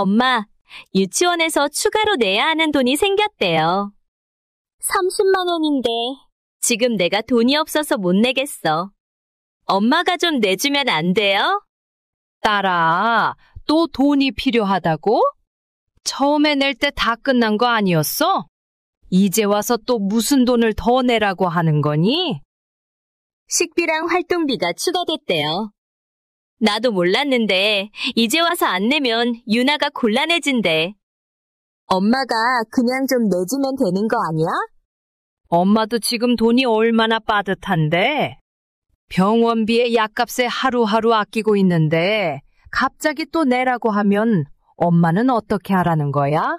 엄마, 유치원에서 추가로 내야 하는 돈이 생겼대요. 30만 원인데. 지금 내가 돈이 없어서 못 내겠어. 엄마가 좀 내주면 안 돼요? 딸아, 또 돈이 필요하다고? 처음에 낼 때 다 끝난 거 아니었어? 이제 와서 또 무슨 돈을 더 내라고 하는 거니? 식비랑 활동비가 추가됐대요. 나도 몰랐는데 이제 와서 안 내면 유나가 곤란해진대. 엄마가 그냥 좀 내주면 되는 거 아니야? 엄마도 지금 돈이 얼마나 빠듯한데? 병원비에 약값에 하루하루 아끼고 있는데 갑자기 또 내라고 하면 엄마는 어떻게 하라는 거야?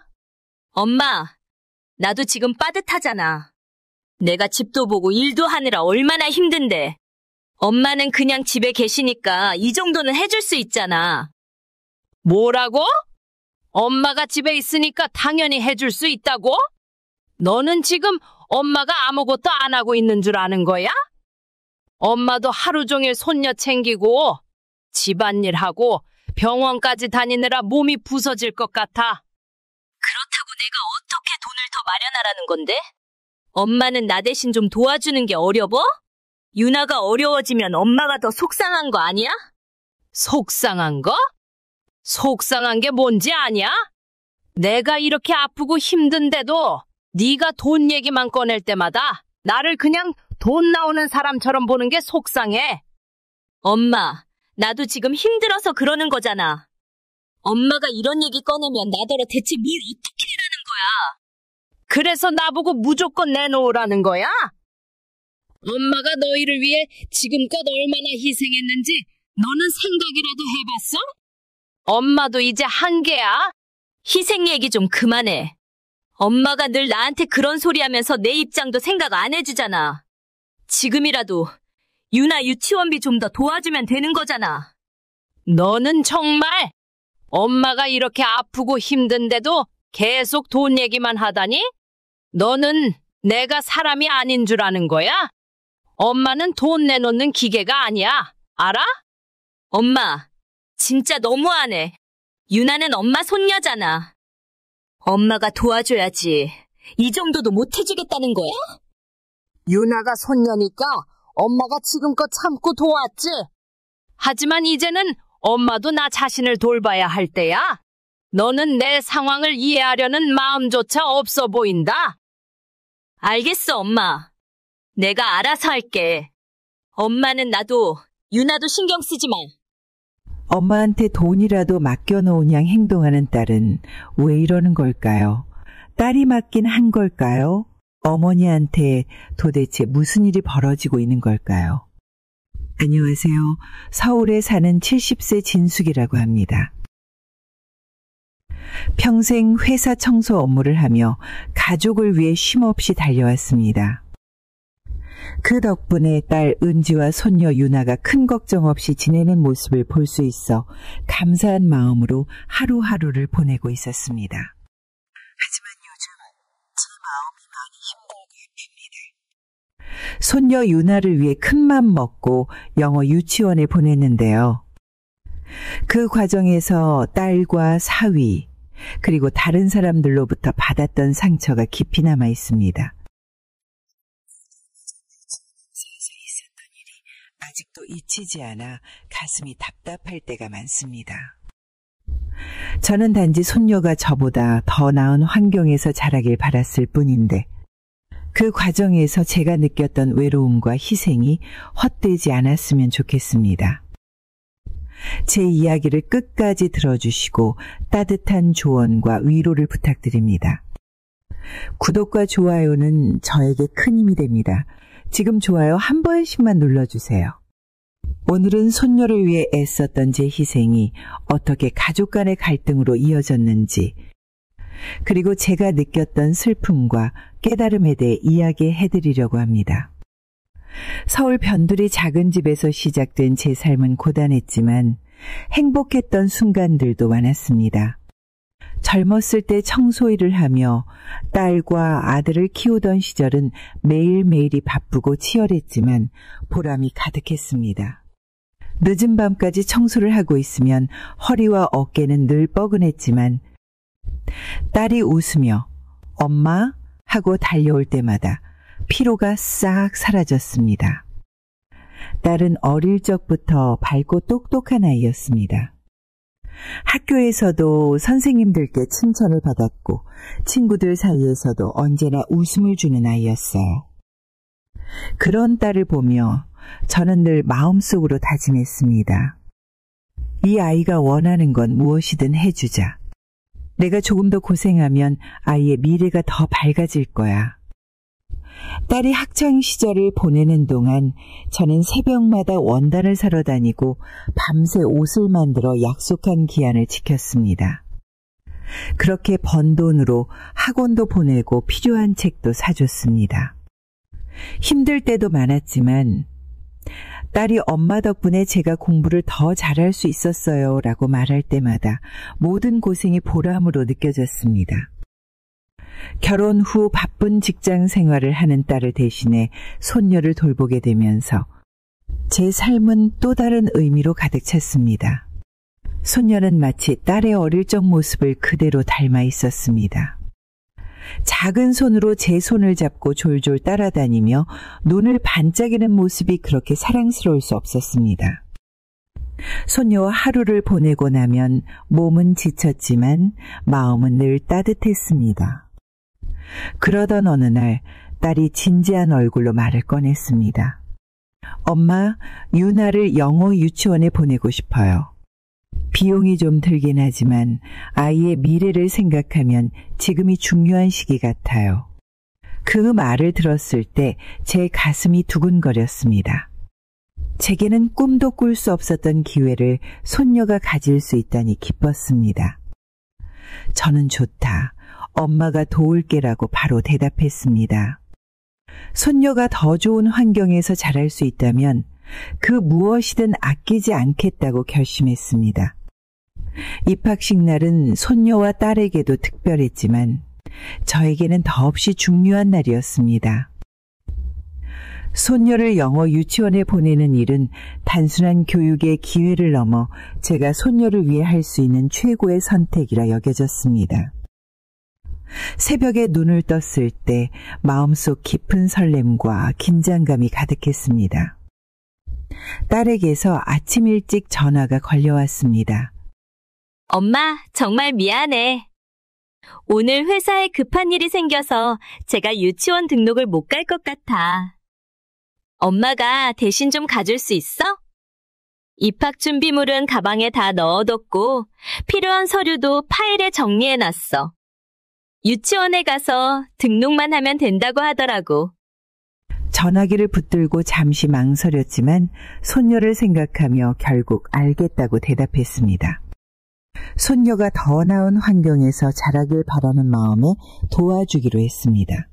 엄마, 나도 지금 빠듯하잖아. 내가 집도 보고 일도 하느라 얼마나 힘든데. 엄마는 그냥 집에 계시니까 이 정도는 해줄 수 있잖아. 뭐라고? 엄마가 집에 있으니까 당연히 해줄 수 있다고? 너는 지금 엄마가 아무것도 안 하고 있는 줄 아는 거야? 엄마도 하루 종일 손녀 챙기고 집안일하고 병원까지 다니느라 몸이 부서질 것 같아. 그렇다고 내가 어떻게 돈을 더 마련하라는 건데? 엄마는 나 대신 좀 도와주는 게 어려워? 유나가 어려워지면 엄마가 더 속상한 거 아니야? 속상한 거? 속상한 게 뭔지 아냐? 내가 이렇게 아프고 힘든데도 네가 돈 얘기만 꺼낼 때마다 나를 그냥 돈 나오는 사람처럼 보는 게 속상해. 엄마, 나도 지금 힘들어서 그러는 거잖아. 엄마가 이런 얘기 꺼내면 나더러 대체 뭘 어떻게 하라는 거야? 그래서 나보고 무조건 내놓으라는 거야? 엄마가 너희를 위해 지금껏 얼마나 희생했는지 너는 생각이라도 해봤어? 엄마도 이제 한계야. 희생 얘기 좀 그만해. 엄마가 늘 나한테 그런 소리 하면서 내 입장도 생각 안 해주잖아. 지금이라도 유나 유치원비 좀 더 도와주면 되는 거잖아. 너는 정말 엄마가 이렇게 아프고 힘든데도 계속 돈 얘기만 하다니? 너는 내가 사람이 아닌 줄 아는 거야? 엄마는 돈 내놓는 기계가 아니야. 알아? 엄마, 진짜 너무하네. 유나는 엄마 손녀잖아. 엄마가 도와줘야지. 이 정도도 못 해주겠다는 거야? 유나가 손녀니까 엄마가 지금껏 참고 도왔지. 하지만 이제는 엄마도 나 자신을 돌봐야 할 때야. 너는 내 상황을 이해하려는 마음조차 없어 보인다. 알겠어, 엄마. 내가 알아서 할게. 엄마는 나도, 유나도 신경 쓰지 마. 엄마한테 돈이라도 맡겨놓은 양 행동하는 딸은 왜 이러는 걸까요? 딸이 맡긴 한 걸까요? 어머니한테 도대체 무슨 일이 벌어지고 있는 걸까요? 안녕하세요. 서울에 사는 70세 진숙이라고 합니다. 평생 회사 청소 업무를 하며 가족을 위해 쉼없이 달려왔습니다. 그 덕분에 딸 은지와 손녀 유나가 큰 걱정 없이 지내는 모습을 볼 수 있어 감사한 마음으로 하루하루를 보내고 있었습니다. 하지만 요즘 제 마음이 많이 힘들고 아픕니다. 손녀 유나를 위해 큰맘 먹고 영어 유치원에 보냈는데요. 그 과정에서 딸과 사위, 그리고 다른 사람들로부터 받았던 상처가 깊이 남아 있습니다. 아직도 잊히지 않아 가슴이 답답할 때가 많습니다. 저는 단지 손녀가 저보다 더 나은 환경에서 자라길 바랐을 뿐인데 그 과정에서 제가 느꼈던 외로움과 희생이 헛되지 않았으면 좋겠습니다. 제 이야기를 끝까지 들어주시고 따뜻한 조언과 위로를 부탁드립니다. 구독과 좋아요는 저에게 큰 힘이 됩니다. 지금 좋아요 한 번씩만 눌러주세요. 오늘은 손녀를 위해 애썼던 제 희생이 어떻게 가족 간의 갈등으로 이어졌는지, 그리고 제가 느꼈던 슬픔과 깨달음에 대해 이야기해드리려고 합니다. 서울 변두리 작은 집에서 시작된 제 삶은 고단했지만 행복했던 순간들도 많았습니다. 젊었을 때 청소일을 하며 딸과 아들을 키우던 시절은 매일매일이 바쁘고 치열했지만 보람이 가득했습니다. 늦은 밤까지 청소를 하고 있으면 허리와 어깨는 늘 뻐근했지만 딸이 웃으며 엄마 하고 달려올 때마다 피로가 싹 사라졌습니다. 딸은 어릴 적부터 밝고 똑똑한 아이였습니다. 학교에서도 선생님들께 칭찬을 받았고 친구들 사이에서도 언제나 웃음을 주는 아이였어요. 그런 딸을 보며 저는 늘 마음속으로 다짐했습니다. 이 아이가 원하는 건 무엇이든 해주자. 내가 조금 더 고생하면 아이의 미래가 더 밝아질 거야. 딸이 학창 시절을 보내는 동안 저는 새벽마다 원단을 사러 다니고 밤새 옷을 만들어 약속한 기한을 지켰습니다. 그렇게 번 돈으로 학원도 보내고 필요한 책도 사줬습니다. 힘들 때도 많았지만 딸이 엄마 덕분에 제가 공부를 더 잘할 수 있었어요 라고 말할 때마다 모든 고생이 보람으로 느껴졌습니다. 결혼 후 바쁜 직장 생활을 하는 딸을 대신해 손녀를 돌보게 되면서 제 삶은 또 다른 의미로 가득 찼습니다. 손녀는 마치 딸의 어릴 적 모습을 그대로 닮아 있었습니다. 작은 손으로 제 손을 잡고 졸졸 따라다니며 눈을 반짝이는 모습이 그렇게 사랑스러울 수 없었습니다. 손녀와 하루를 보내고 나면 몸은 지쳤지만 마음은 늘 따뜻했습니다. 그러던 어느 날 딸이 진지한 얼굴로 말을 꺼냈습니다. 엄마, 유나를 영어 유치원에 보내고 싶어요. 비용이 좀 들긴 하지만 아이의 미래를 생각하면 지금이 중요한 시기 같아요. 그 말을 들었을 때 제 가슴이 두근거렸습니다. 제게는 꿈도 꿀 수 없었던 기회를 손녀가 가질 수 있다니 기뻤습니다. 저는 좋다. 엄마가 도울게라고 바로 대답했습니다. 손녀가 더 좋은 환경에서 자랄 수 있다면 그 무엇이든 아끼지 않겠다고 결심했습니다. 입학식 날은 손녀와 딸에게도 특별했지만 저에게는 더없이 중요한 날이었습니다. 손녀를 영어 유치원에 보내는 일은 단순한 교육의 기회를 넘어 제가 손녀를 위해 할 수 있는 최고의 선택이라 여겨졌습니다. 새벽에 눈을 떴을 때 마음속 깊은 설렘과 긴장감이 가득했습니다. 딸에게서 아침 일찍 전화가 걸려왔습니다. 엄마, 정말 미안해. 오늘 회사에 급한 일이 생겨서 제가 유치원 등록을 못 갈 것 같아. 엄마가 대신 좀 가줄 수 있어? 입학 준비물은 가방에 다 넣어뒀고 필요한 서류도 파일에 정리해놨어. 유치원에 가서 등록만 하면 된다고 하더라고. 전화기를 붙들고 잠시 망설였지만 손녀를 생각하며 결국 알겠다고 대답했습니다. 손녀가 더 나은 환경에서 자라길 바라는 마음에 도와주기로 했습니다.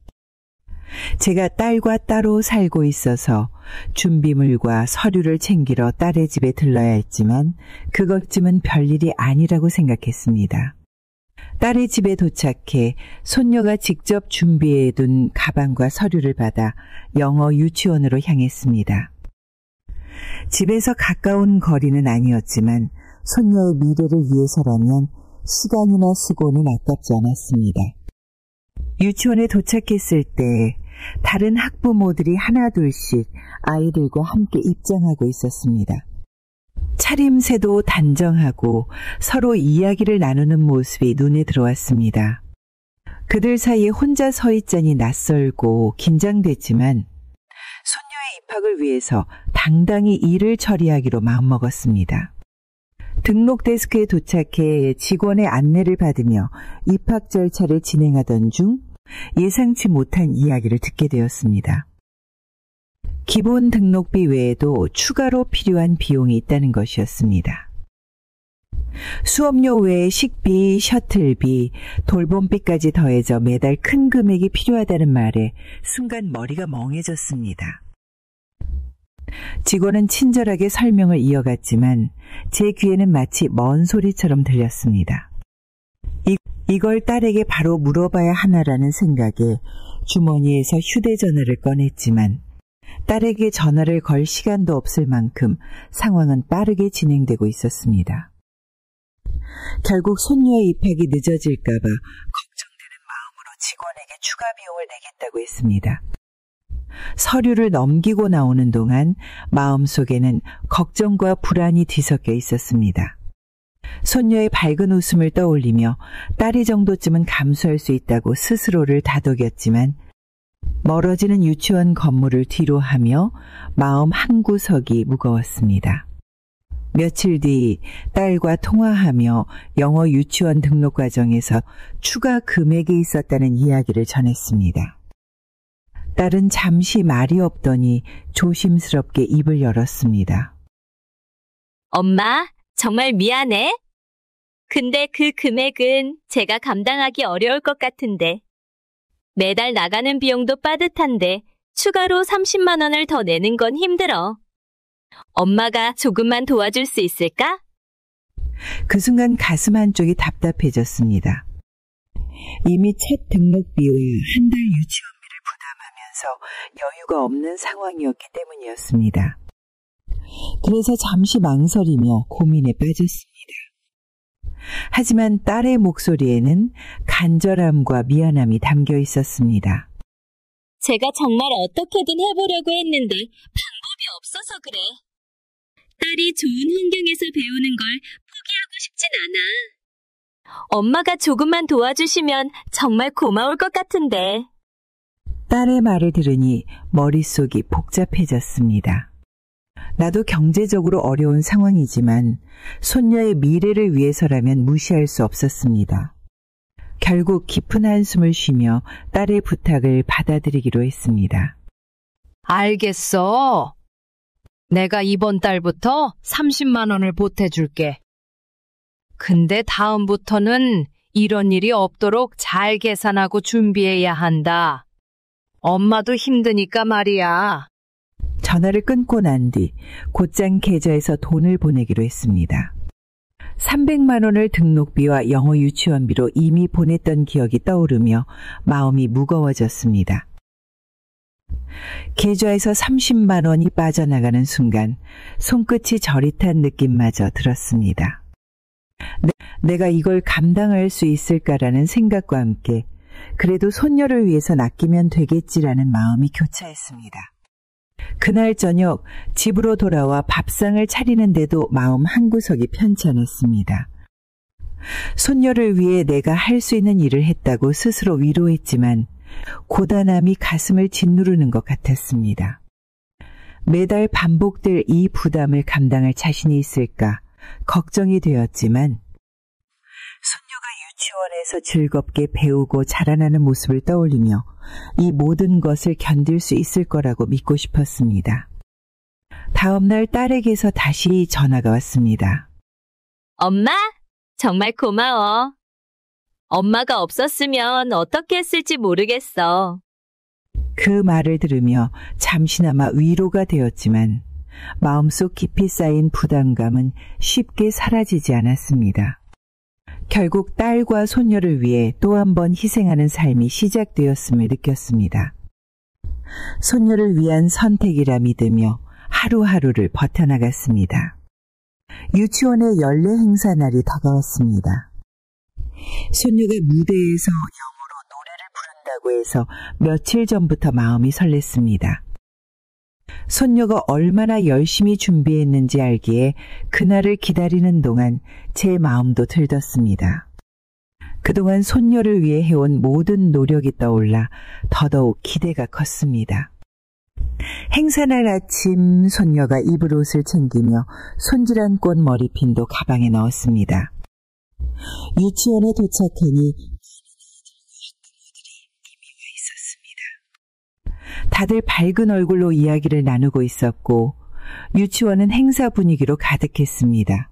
제가 딸과 따로 살고 있어서 준비물과 서류를 챙기러 딸의 집에 들러야 했지만 그것쯤은 별일이 아니라고 생각했습니다. 딸의 집에 도착해 손녀가 직접 준비해둔 가방과 서류를 받아 영어 유치원으로 향했습니다. 집에서 가까운 거리는 아니었지만 손녀의 미래를 위해서라면 시간이나 수고는 아깝지 않았습니다. 유치원에 도착했을 때 다른 학부모들이 하나둘씩 아이들과 함께 입장하고 있었습니다. 차림새도 단정하고 서로 이야기를 나누는 모습이 눈에 들어왔습니다. 그들 사이에 혼자 서 있자니 낯설고 긴장됐지만 손녀의 입학을 위해서 당당히 일을 처리하기로 마음먹었습니다. 등록 데스크에 도착해 직원의 안내를 받으며 입학 절차를 진행하던 중 예상치 못한 이야기를 듣게 되었습니다. 기본 등록비 외에도 추가로 필요한 비용이 있다는 것이었습니다. 수업료 외에 식비, 셔틀비, 돌봄비까지 더해져 매달 큰 금액이 필요하다는 말에 순간 머리가 멍해졌습니다. 직원은 친절하게 설명을 이어갔지만 제 귀에는 마치 먼 소리처럼 들렸습니다. 이걸 딸에게 바로 물어봐야 하나라는 생각에 주머니에서 휴대전화를 꺼냈지만 딸에게 전화를 걸 시간도 없을 만큼 상황은 빠르게 진행되고 있었습니다. 결국 손녀의 입학이 늦어질까 봐 걱정되는 마음으로 직원에게 추가 비용을 내겠다고 했습니다. 서류를 넘기고 나오는 동안 마음속에는 걱정과 불안이 뒤섞여 있었습니다. 손녀의 밝은 웃음을 떠올리며 딸이 정도쯤은 감수할 수 있다고 스스로를 다독였지만 멀어지는 유치원 건물을 뒤로하며 마음 한구석이 무거웠습니다. 며칠 뒤 딸과 통화하며 영어 유치원 등록 과정에서 추가 금액이 있었다는 이야기를 전했습니다. 딸은 잠시 말이 없더니 조심스럽게 입을 열었습니다. 엄마, 정말 미안해. 근데 그 금액은 제가 감당하기 어려울 것 같은데. 매달 나가는 비용도 빠듯한데 추가로 30만 원을 더 내는 건 힘들어. 엄마가 조금만 도와줄 수 있을까? 그 순간 가슴 한쪽이 답답해졌습니다. 이미 첫 등록비와 한 달 유치원비를 부담하면서 여유가 없는 상황이었기 때문이었습니다. 그래서 잠시 망설이며 고민에 빠졌습니다. 하지만 딸의 목소리에는 간절함과 미안함이 담겨 있었습니다. 제가 정말 어떻게든 해보려고 했는데 방법이 없어서 그래. 딸이 좋은 환경에서 배우는 걸 포기하고 싶진 않아. 엄마가 조금만 도와주시면 정말 고마울 것 같은데. 딸의 말을 들으니 머릿속이 복잡해졌습니다. 나도 경제적으로 어려운 상황이지만 손녀의 미래를 위해서라면 무시할 수 없었습니다. 결국 깊은 한숨을 쉬며 딸의 부탁을 받아들이기로 했습니다. 알겠어. 내가 이번 달부터 30만 원을 보태줄게. 근데 다음부터는 이런 일이 없도록 잘 계산하고 준비해야 한다. 엄마도 힘드니까 말이야. 전화를 끊고 난 뒤 곧장 계좌에서 돈을 보내기로 했습니다. 300만 원을 등록비와 영어 유치원비로 이미 보냈던 기억이 떠오르며 마음이 무거워졌습니다. 계좌에서 30만 원이 빠져나가는 순간 손끝이 저릿한 느낌마저 들었습니다. 내가 이걸 감당할 수 있을까라는 생각과 함께 그래도 손녀를 위해선 아끼면 되겠지라는 마음이 교차했습니다. 그날 저녁 집으로 돌아와 밥상을 차리는데도 마음 한구석이 편찮았습니다. 손녀를 위해 내가 할 수 있는 일을 했다고 스스로 위로했지만 고단함이 가슴을 짓누르는 것 같았습니다. 매달 반복될 이 부담을 감당할 자신이 있을까 걱정이 되었지만 손녀가 유치원에서 즐겁게 배우고 자라나는 모습을 떠올리며 이 모든 것을 견딜 수 있을 거라고 믿고 싶었습니다. 다음 날 딸에게서 다시 전화가 왔습니다. 엄마, 정말 고마워. 엄마가 없었으면 어떻게 했을지 모르겠어. 그 말을 들으며 잠시나마 위로가 되었지만 마음속 깊이 쌓인 부담감은 쉽게 사라지지 않았습니다. 결국 딸과 손녀를 위해 또 한 번 희생하는 삶이 시작되었음을 느꼈습니다. 손녀를 위한 선택이라 믿으며 하루하루를 버텨나갔습니다. 유치원의 연례 행사 날이 다가왔습니다. 손녀가 무대에서 영어로 노래를 부른다고 해서 며칠 전부터 마음이 설렜습니다. 손녀가 얼마나 열심히 준비했는지 알기에 그날을 기다리는 동안 제 마음도 들떴습니다. 그동안 손녀를 위해 해온 모든 노력이 떠올라 더더욱 기대가 컸습니다. 행사날 아침 손녀가 입을 옷을 챙기며 손질한 꽃 머리핀도 가방에 넣었습니다. 유치원에 도착하니 다들 밝은 얼굴로 이야기를 나누고 있었고 유치원은 행사 분위기로 가득했습니다.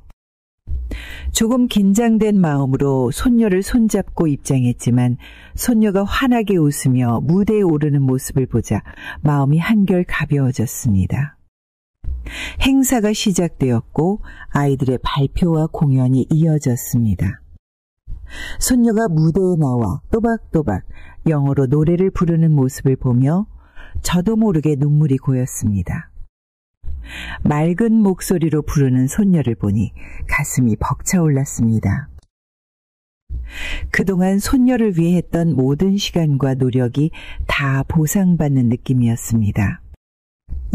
조금 긴장된 마음으로 손녀를 손잡고 입장했지만 손녀가 환하게 웃으며 무대에 오르는 모습을 보자 마음이 한결 가벼워졌습니다. 행사가 시작되었고 아이들의 발표와 공연이 이어졌습니다. 손녀가 무대에 나와 또박또박 영어로 노래를 부르는 모습을 보며 저도 모르게 눈물이 고였습니다. 맑은 목소리로 부르는 손녀를 보니 가슴이 벅차올랐습니다. 그동안 손녀를 위해 했던 모든 시간과 노력이 다 보상받는 느낌이었습니다.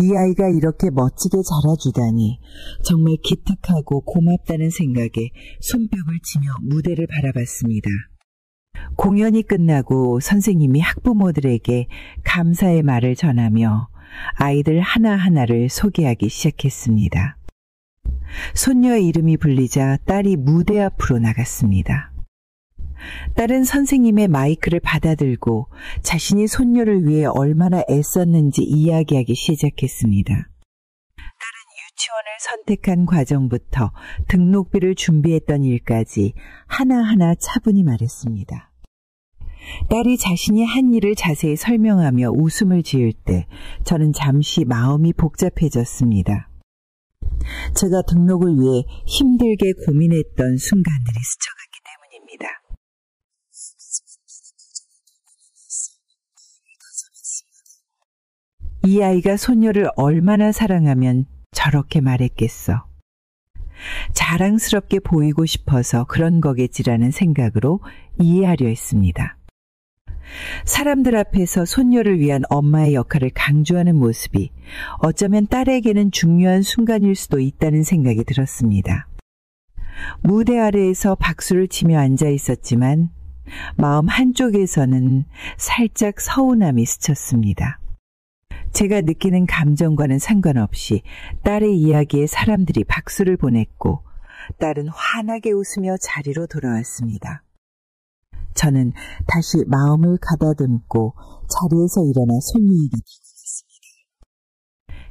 이 아이가 이렇게 멋지게 자라주다니 정말 기특하고 고맙다는 생각에 손뼉을 치며 무대를 바라봤습니다. 공연이 끝나고 선생님이 학부모들에게 감사의 말을 전하며 아이들 하나하나를 소개하기 시작했습니다. 손녀의 이름이 불리자 딸이 무대 앞으로 나갔습니다. 딸은 선생님의 마이크를 받아들고 자신이 손녀를 위해 얼마나 애썼는지 이야기하기 시작했습니다. 딸은 유치원을 선택한 과정부터 등록비를 준비했던 일까지 하나하나 차분히 말했습니다. 딸이 자신이 한 일을 자세히 설명하며 웃음을 지을 때 저는 잠시 마음이 복잡해졌습니다. 제가 등록을 위해 힘들게 고민했던 순간들이 스쳐갔기 때문입니다. 이 아이가 손녀를 얼마나 사랑하면 저렇게 말했겠어. 자랑스럽게 보이고 싶어서 그런 거겠지라는 생각으로 이해하려 했습니다. 사람들 앞에서 손녀를 위한 엄마의 역할을 강조하는 모습이 어쩌면 딸에게는 중요한 순간일 수도 있다는 생각이 들었습니다. 무대 아래에서 박수를 치며 앉아 있었지만 마음 한쪽에서는 살짝 서운함이 스쳤습니다. 제가 느끼는 감정과는 상관없이 딸의 이야기에 사람들이 박수를 보냈고 딸은 환하게 웃으며 자리로 돌아왔습니다. 저는 다시 마음을 가다듬고 자리에서 일어나 손녀에게 다가갔습니다.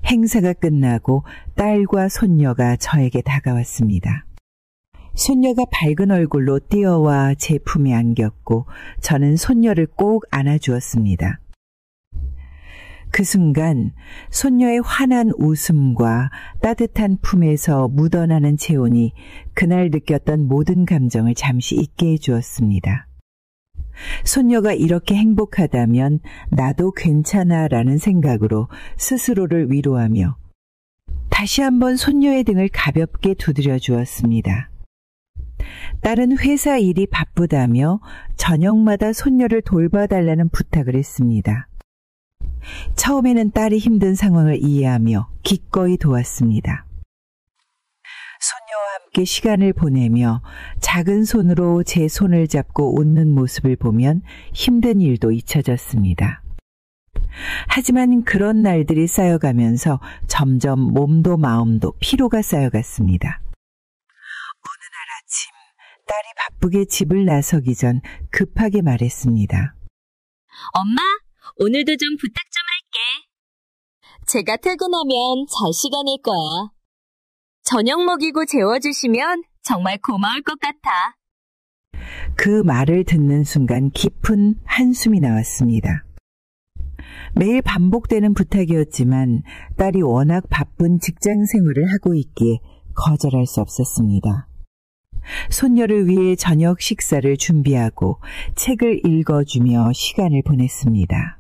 행사가 끝나고 딸과 손녀가 저에게 다가왔습니다. 손녀가 밝은 얼굴로 뛰어와 제 품에 안겼고 저는 손녀를 꼭 안아주었습니다. 그 순간 손녀의 환한 웃음과 따뜻한 품에서 묻어나는 체온이 그날 느꼈던 모든 감정을 잠시 잊게 해주었습니다. 손녀가 이렇게 행복하다면 나도 괜찮아라는 생각으로 스스로를 위로하며 다시 한번 손녀의 등을 가볍게 두드려 주었습니다. 딸은 회사 일이 바쁘다며 저녁마다 손녀를 돌봐달라는 부탁을 했습니다. 처음에는 딸이 힘든 상황을 이해하며 기꺼이 도왔습니다. 손녀와 함께 시간을 보내며 작은 손으로 제 손을 잡고 웃는 모습을 보면 힘든 일도 잊혀졌습니다. 하지만 그런 날들이 쌓여가면서 점점 몸도 마음도 피로가 쌓여갔습니다. 어느 날 아침 딸이 바쁘게 집을 나서기 전 급하게 말했습니다. 엄마, 오늘도 좀 부탁 좀 할게. 제가 퇴근하면 잘 시간일 거야. 저녁 먹이고 재워주시면 정말 고마울 것 같아. 그 말을 듣는 순간 깊은 한숨이 나왔습니다. 매일 반복되는 부탁이었지만 딸이 워낙 바쁜 직장 생활을 하고 있기에 거절할 수 없었습니다. 손녀를 위해 저녁 식사를 준비하고 책을 읽어주며 시간을 보냈습니다.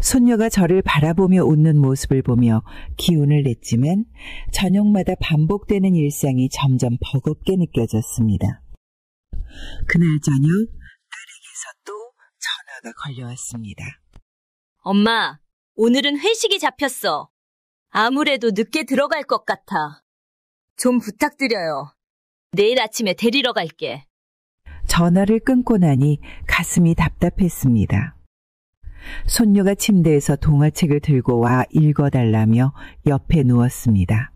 손녀가 저를 바라보며 웃는 모습을 보며 기운을 냈지만 저녁마다 반복되는 일상이 점점 버겁게 느껴졌습니다. 그날 저녁 딸에게서 또 전화가 걸려왔습니다. 엄마, 오늘은 회식이 잡혔어. 아무래도 늦게 들어갈 것 같아. 좀 부탁드려요. 내일 아침에 데리러 갈게. 전화를 끊고 나니 가슴이 답답했습니다. 손녀가 침대에서 동화책을 들고 와 읽어달라며 옆에 누웠습니다.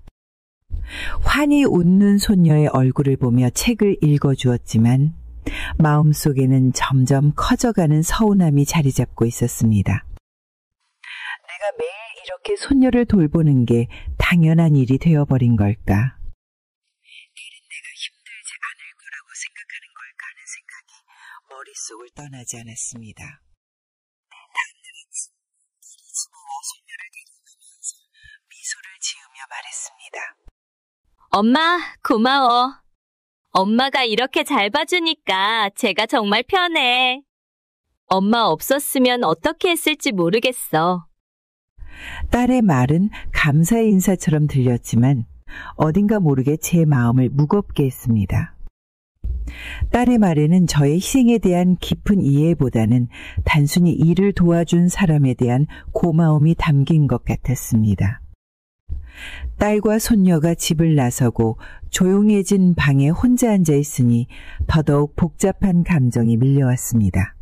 환히 웃는 손녀의 얼굴을 보며 책을 읽어주었지만 마음속에는 점점 커져가는 서운함이 자리 잡고 있었습니다. 내가 매일 이렇게 손녀를 돌보는 게 당연한 일이 되어버린 걸까? 딸은 내가 힘들지 않을 거라고 생각하는 걸까 하는 생각이 머릿속을 떠나지 않았습니다. 미소를 지으며 말했습니다. 엄마, 고마워. 엄마가 이렇게 잘 봐주니까 제가 정말 편해. 엄마 없었으면 어떻게 했을지 모르겠어. 딸의 말은 감사의 인사처럼 들렸지만 어딘가 모르게 제 마음을 무겁게 했습니다. 딸의 말에는 저의 희생에 대한 깊은 이해보다는 단순히 일을 도와준 사람에 대한 고마움이 담긴 것 같았습니다. 딸과 손녀가 집을 나서고 조용해진 방에 혼자 앉아 있으니 더더욱 복잡한 감정이 밀려왔습니다.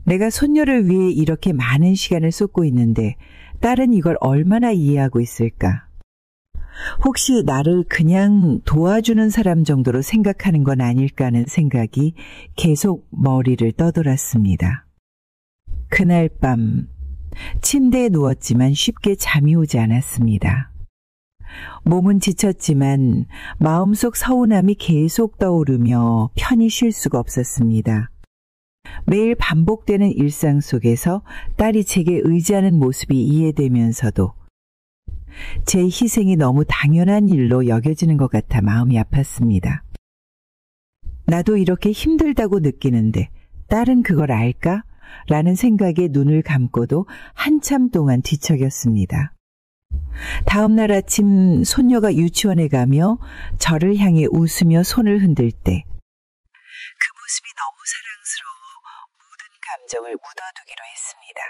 내가 손녀를 위해 이렇게 많은 시간을 쏟고 있는데 딸은 이걸 얼마나 이해하고 있을까? 혹시 나를 그냥 도와주는 사람 정도로 생각하는 건 아닐까 하는 생각이 계속 머리를 떠돌았습니다. 그날 밤 침대에 누웠지만 쉽게 잠이 오지 않았습니다. 몸은 지쳤지만 마음속 서운함이 계속 떠오르며 편히 쉴 수가 없었습니다. 매일 반복되는 일상 속에서 딸이 제게 의지하는 모습이 이해되면서도 제 희생이 너무 당연한 일로 여겨지는 것 같아 마음이 아팠습니다. 나도 이렇게 힘들다고 느끼는데 딸은 그걸 알까? 라는 생각에 눈을 감고도 한참 동안 뒤척였습니다. 다음 날 아침 손녀가 유치원에 가며 저를 향해 웃으며 손을 흔들 때 그 모습이 너무 사랑스러워 모든 감정을 묻어두기로 했습니다.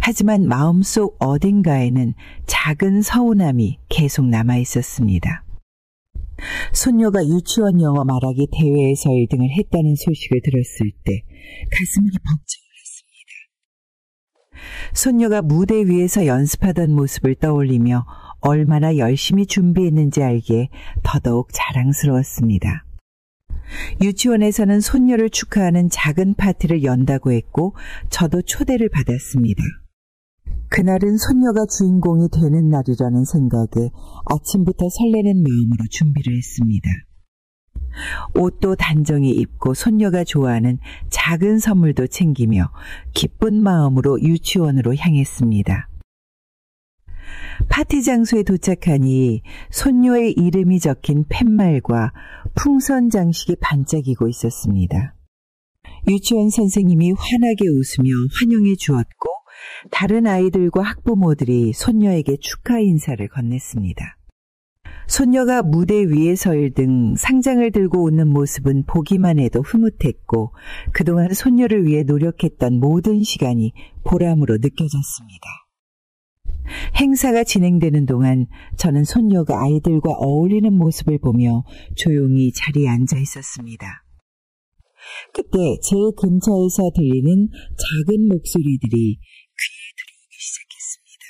하지만 마음속 어딘가에는 작은 서운함이 계속 남아 있었습니다. 손녀가 유치원 영어 말하기 대회에서 1등을 했다는 소식을 들었을 때 가슴이 벅차올랐습니다. 손녀가 무대 위에서 연습하던 모습을 떠올리며 얼마나 열심히 준비했는지 알기에 더더욱 자랑스러웠습니다. 유치원에서는 손녀를 축하하는 작은 파티를 연다고 했고 저도 초대를 받았습니다. 그날은 손녀가 주인공이 되는 날이라는 생각에 아침부터 설레는 마음으로 준비를 했습니다. 옷도 단정히 입고 손녀가 좋아하는 작은 선물도 챙기며 기쁜 마음으로 유치원으로 향했습니다. 파티 장소에 도착하니 손녀의 이름이 적힌 팻말과 풍선 장식이 반짝이고 있었습니다. 유치원 선생님이 환하게 웃으며 환영해 주었고 다른 아이들과 학부모들이 손녀에게 축하 인사를 건넸습니다. 손녀가 무대 위에서 1등 상장을 들고 웃는 모습은 보기만 해도 흐뭇했고 그동안 손녀를 위해 노력했던 모든 시간이 보람으로 느껴졌습니다. 행사가 진행되는 동안 저는 손녀가 아이들과 어울리는 모습을 보며 조용히 자리에 앉아 있었습니다. 그때 제 근처에서 들리는 작은 목소리들이 귀에 들어오기 시작했습니다.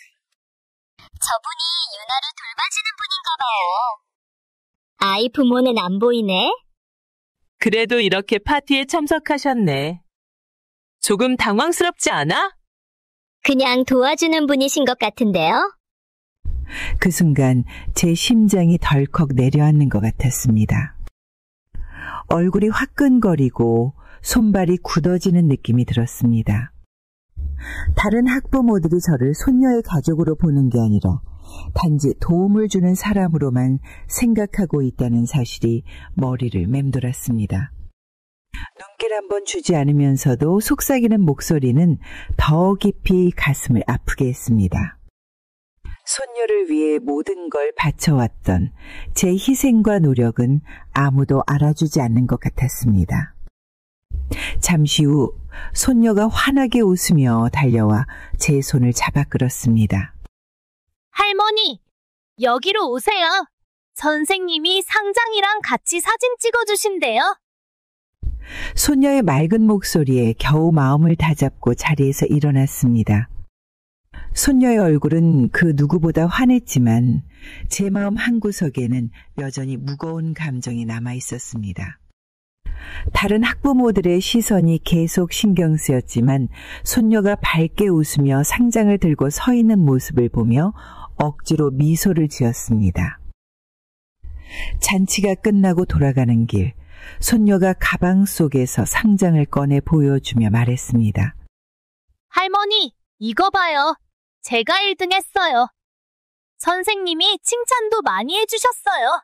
저분이 유나를 돌봐주는 분인가 봐요. 아이 부모는 안 보이네. 그래도 이렇게 파티에 참석하셨네. 조금 당황스럽지 않아? 그냥 도와주는 분이신 것 같은데요? 그 순간 제 심장이 덜컥 내려앉는 것 같았습니다. 얼굴이 화끈거리고 손발이 굳어지는 느낌이 들었습니다. 다른 학부모들이 저를 손녀의 가족으로 보는 게 아니라 단지 도움을 주는 사람으로만 생각하고 있다는 사실이 머리를 맴돌았습니다. 눈길 한번 주지 않으면서도 속삭이는 목소리는 더 깊이 가슴을 아프게 했습니다. 손녀를 위해 모든 걸 바쳐왔던 제 희생과 노력은 아무도 알아주지 않는 것 같았습니다. 잠시 후 손녀가 환하게 웃으며 달려와 제 손을 잡아 끌었습니다. 할머니, 여기로 오세요. 선생님이 상장이랑 같이 사진 찍어주신대요. 손녀의 맑은 목소리에 겨우 마음을 다잡고 자리에서 일어났습니다. 손녀의 얼굴은 그 누구보다 환했지만 제 마음 한구석에는 여전히 무거운 감정이 남아 있었습니다. 다른 학부모들의 시선이 계속 신경 쓰였지만 손녀가 밝게 웃으며 상장을 들고 서 있는 모습을 보며 억지로 미소를 지었습니다. 잔치가 끝나고 돌아가는 길, 손녀가 가방 속에서 상장을 꺼내 보여주며 말했습니다. 할머니, 이거 봐요. 제가 1등 했어요. 선생님이 칭찬도 많이 해주셨어요.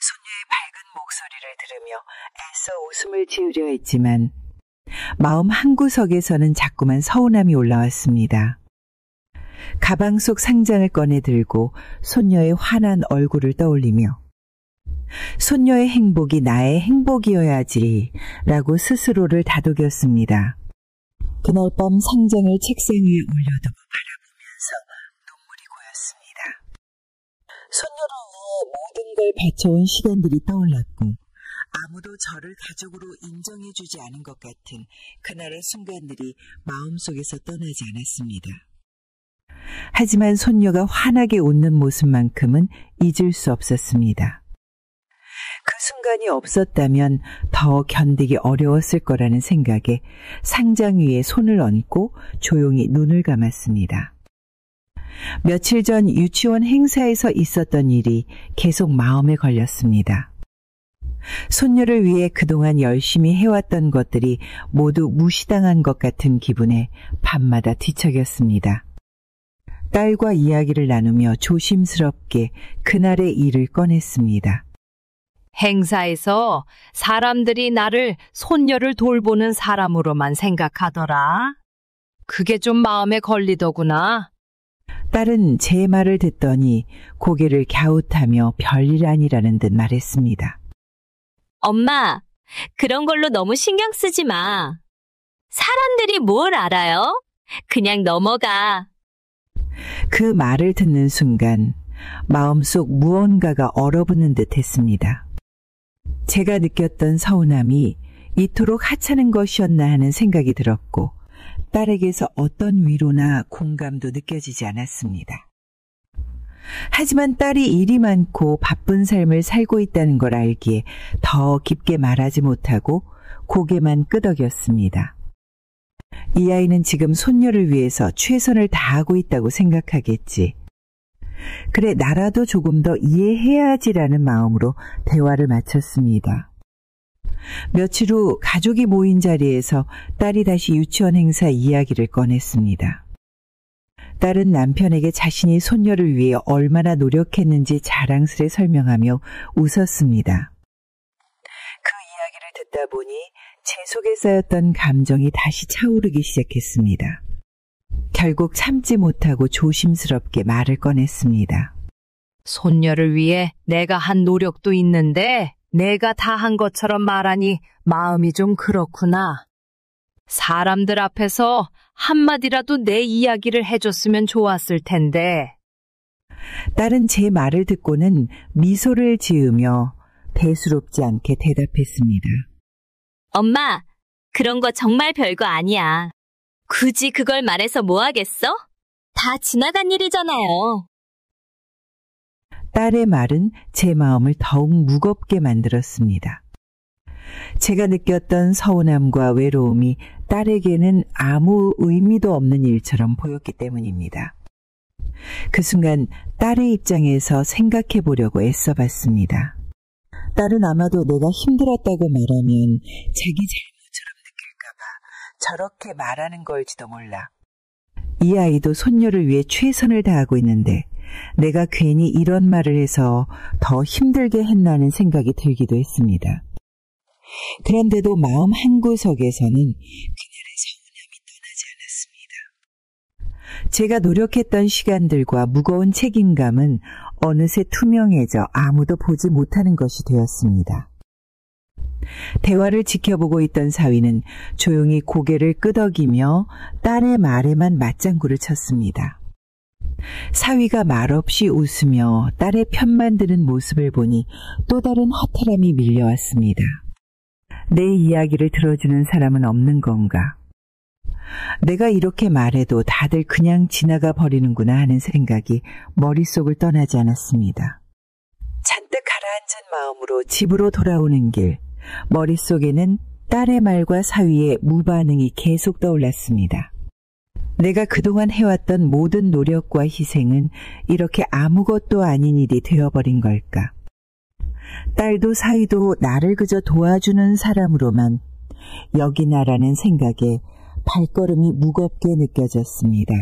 손녀의 밝은 목소리를 들으며 애써 웃음을 지으려 했지만 마음 한구석에서는 자꾸만 서운함이 올라왔습니다. 가방 속 상장을 꺼내 들고 손녀의 환한 얼굴을 떠올리며 손녀의 행복이 나의 행복이어야지 라고 스스로를 다독였습니다. 그날 밤 상장을 책상 위에 올려두고 바라보면서 눈물이 고였습니다. 손녀를 위해 모든 걸 바쳐온 시간들이 떠올랐고 아무도 저를 가족으로 인정해주지 않은 것 같은 그날의 순간들이 마음속에서 떠나지 않았습니다. 하지만 손녀가 환하게 웃는 모습만큼은 잊을 수 없었습니다. 그 순간이 없었다면 더 견디기 어려웠을 거라는 생각에 상장 위에 손을 얹고 조용히 눈을 감았습니다. 며칠 전 유치원 행사에서 있었던 일이 계속 마음에 걸렸습니다. 손녀를 위해 그동안 열심히 해왔던 것들이 모두 무시당한 것 같은 기분에 밤마다 뒤척였습니다. 딸과 이야기를 나누며 조심스럽게 그날의 일을 꺼냈습니다. 행사에서 사람들이 나를 손녀를 돌보는 사람으로만 생각하더라. 그게 좀 마음에 걸리더구나. 딸은 제 말을 듣더니 고개를 갸웃하며 별일 아니라는 듯 말했습니다. 엄마, 그런 걸로 너무 신경 쓰지 마. 사람들이 뭘 알아요? 그냥 넘어가. 그 말을 듣는 순간 마음속 무언가가 얼어붙는 듯 했습니다. 제가 느꼈던 서운함이 이토록 하찮은 것이었나 하는 생각이 들었고 딸에게서 어떤 위로나 공감도 느껴지지 않았습니다. 하지만 딸이 일이 많고 바쁜 삶을 살고 있다는 걸 알기에 더 깊게 말하지 못하고 고개만 끄덕였습니다. 이 아이는 지금 손녀를 위해서 최선을 다하고 있다고 생각하겠지. 그래, 나라도 조금 더 이해해야지라는 마음으로 대화를 마쳤습니다. 며칠 후 가족이 모인 자리에서 딸이 다시 유치원 행사 이야기를 꺼냈습니다. 딸은 남편에게 자신이 손녀를 위해 얼마나 노력했는지 자랑스레 설명하며 웃었습니다. 그 이야기를 듣다 보니 제 속에 쌓였던 감정이 다시 차오르기 시작했습니다. 결국 참지 못하고 조심스럽게 말을 꺼냈습니다. 손녀를 위해 내가 한 노력도 있는데 내가 다 한 것처럼 말하니 마음이 좀 그렇구나. 사람들 앞에서 한마디라도 내 이야기를 해줬으면 좋았을 텐데. 딸은 제 말을 듣고는 미소를 지으며 대수롭지 않게 대답했습니다. 엄마, 그런 거 정말 별거 아니야. 굳이 그걸 말해서 뭐 하겠어? 다 지나간 일이잖아요. 딸의 말은 제 마음을 더욱 무겁게 만들었습니다. 제가 느꼈던 서운함과 외로움이 딸에게는 아무 의미도 없는 일처럼 보였기 때문입니다. 그 순간 딸의 입장에서 생각해 보려고 애써봤습니다. 딸은 아마도 내가 힘들었다고 말하면 자기 잘못처럼 느낄까봐 저렇게 말하는 걸지도 몰라. 이 아이도 손녀를 위해 최선을 다하고 있는데 내가 괜히 이런 말을 해서 더 힘들게 했나는 생각이 들기도 했습니다. 그런데도 마음 한구석에서는 그날의 서운함이 떠나지 않았습니다. 제가 노력했던 시간들과 무거운 책임감은 어느새 투명해져 아무도 보지 못하는 것이 되었습니다. 대화를 지켜보고 있던 사위는 조용히 고개를 끄덕이며 딸의 말에만 맞장구를 쳤습니다. 사위가 말없이 웃으며 딸의 편만 드는 모습을 보니 또 다른 허탈함이 밀려왔습니다. 내 이야기를 들어주는 사람은 없는 건가? 내가 이렇게 말해도 다들 그냥 지나가 버리는구나 하는 생각이 머릿속을 떠나지 않았습니다. 잔뜩 가라앉은 마음으로 집으로 돌아오는 길, 머릿속에는 딸의 말과 사위의 무반응이 계속 떠올랐습니다. 내가 그동안 해왔던 모든 노력과 희생은 이렇게 아무것도 아닌 일이 되어버린 걸까? 딸도 사위도 나를 그저 도와주는 사람으로만 여기나라는 생각에 발걸음이 무겁게 느껴졌습니다.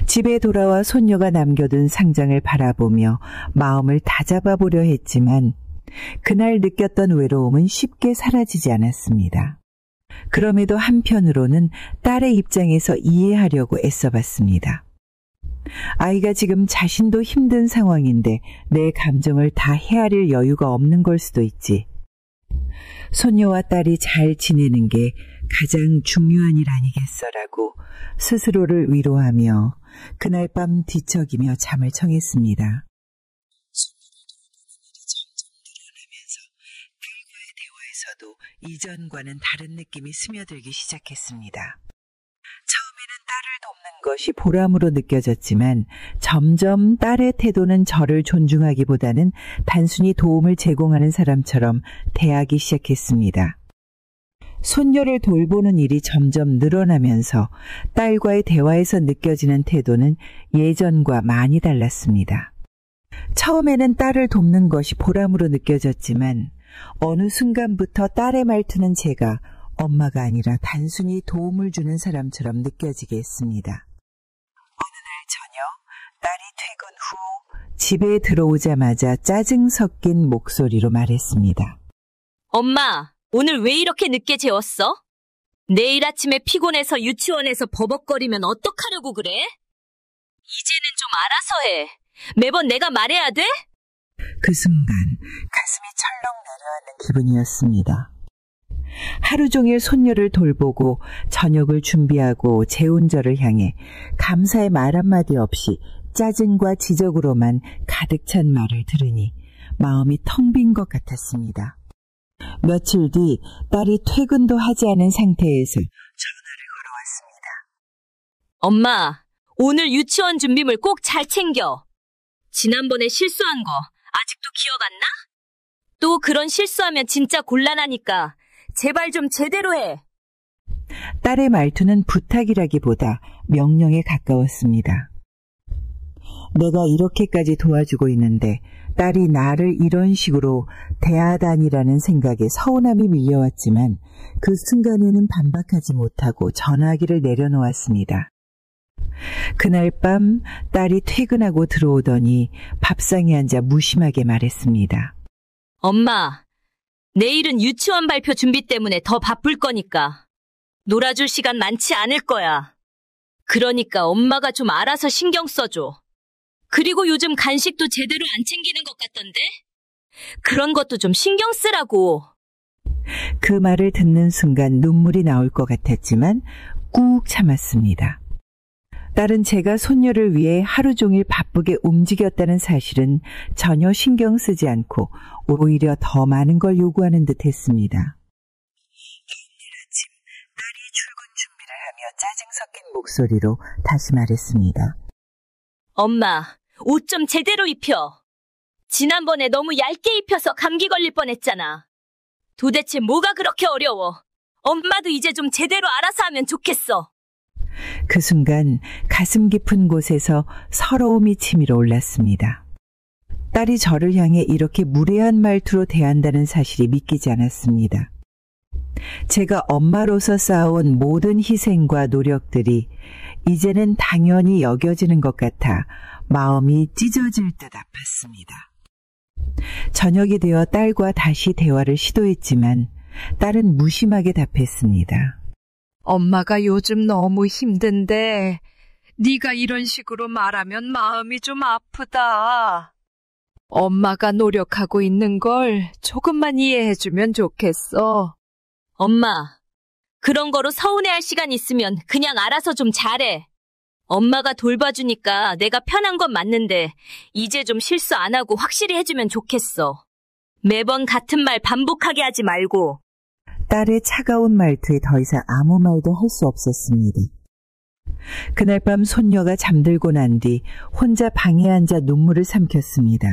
집에 돌아와 손녀가 남겨둔 상장을 바라보며 마음을 다잡아 보려 했지만 그날 느꼈던 외로움은 쉽게 사라지지 않았습니다. 그럼에도 한편으로는 딸의 입장에서 이해하려고 애써봤습니다. 아이가 지금 자신도 힘든 상황인데 내 감정을 다 헤아릴 여유가 없는 걸 수도 있지. 손녀와 딸이 잘 지내는 게 가장 중요한 일 아니겠어라고 스스로를 위로하며 그날 밤 뒤척이며 잠을 청했습니다. 대화에서도 이전과는 다른 느낌이 스며들기 시작했습니다. 처음에는 딸을 돕는 것이 보람으로 느껴졌지만 점점 딸의 태도는 저를 존중하기보다는 단순히 도움을 제공하는 사람처럼 대하기 시작했습니다. 손녀를 돌보는 일이 점점 늘어나면서 딸과의 대화에서 느껴지는 태도는 예전과 많이 달랐습니다. 처음에는 딸을 돕는 것이 보람으로 느껴졌지만 어느 순간부터 딸의 말투는 제가 엄마가 아니라 단순히 도움을 주는 사람처럼 느껴지게 했습니다. 어느 날 저녁 딸이 퇴근 후 집에 들어오자마자 짜증 섞인 목소리로 말했습니다. 엄마, 오늘 왜 이렇게 늦게 재웠어? 내일 아침에 피곤해서 유치원에서 버벅거리면 어떡하려고 그래? 이제는 좀 알아서 해. 매번 내가 말해야 돼? 그 순간 가슴이 철렁 내려앉는 기분이었습니다. 하루 종일 손녀를 돌보고 저녁을 준비하고 재운 저를 향해 감사의 말 한마디 없이 짜증과 지적으로만 가득 찬 말을 들으니 마음이 텅 빈 것 같았습니다. 며칠 뒤 딸이 퇴근도 하지 않은 상태에서 전화를 걸어왔습니다. 엄마, 오늘 유치원 준비물 꼭 잘 챙겨. 지난번에 실수한 거 아직도 기억 안 나? 또 그런 실수하면 진짜 곤란하니까 제발 좀 제대로 해. 딸의 말투는 부탁이라기보다 명령에 가까웠습니다. 내가 이렇게까지 도와주고 있는데 딸이 나를 이런 식으로 대하다니라는 생각에 서운함이 밀려왔지만 그 순간에는 반박하지 못하고 전화기를 내려놓았습니다. 그날 밤 딸이 퇴근하고 들어오더니 밥상에 앉아 무심하게 말했습니다. 엄마, 내일은 유치원 발표 준비 때문에 더 바쁠 거니까 놀아줄 시간 많지 않을 거야. 그러니까 엄마가 좀 알아서 신경 써줘. 그리고 요즘 간식도 제대로 안 챙기는 것 같던데? 그런 것도 좀 신경 쓰라고. 그 말을 듣는 순간 눈물이 나올 것 같았지만 꾹 참았습니다. 딸은 제가 손녀를 위해 하루 종일 바쁘게 움직였다는 사실은 전혀 신경 쓰지 않고 오히려 더 많은 걸 요구하는 듯 했습니다. 내일 아침 딸이 출근 준비를 하며 짜증 섞인 목소리로 다시 말했습니다. 엄마, 옷 좀 제대로 입혀. 지난번에 너무 얇게 입혀서 감기 걸릴 뻔했잖아. 도대체 뭐가 그렇게 어려워? 엄마도 이제 좀 제대로 알아서 하면 좋겠어. 그 순간 가슴 깊은 곳에서 서러움이 치밀어 올랐습니다. 딸이 저를 향해 이렇게 무례한 말투로 대한다는 사실이 믿기지 않았습니다. 제가 엄마로서 쌓아온 모든 희생과 노력들이 이제는 당연히 여겨지는 것 같아 마음이 찢어질 듯 아팠습니다. 저녁이 되어 딸과 다시 대화를 시도했지만 딸은 무심하게 답했습니다. 엄마가 요즘 너무 힘든데 네가 이런 식으로 말하면 마음이 좀 아프다. 엄마가 노력하고 있는 걸 조금만 이해해주면 좋겠어. 엄마, 그런 거로 서운해할 시간 있으면 그냥 알아서 좀 잘해. 엄마가 돌봐주니까 내가 편한 건 맞는데 이제 좀 실수 안 하고 확실히 해주면 좋겠어. 매번 같은 말 반복하게 하지 말고. 딸의 차가운 말투에 더 이상 아무 말도 할 수 없었습니다. 그날 밤 손녀가 잠들고 난 뒤 혼자 방에 앉아 눈물을 삼켰습니다.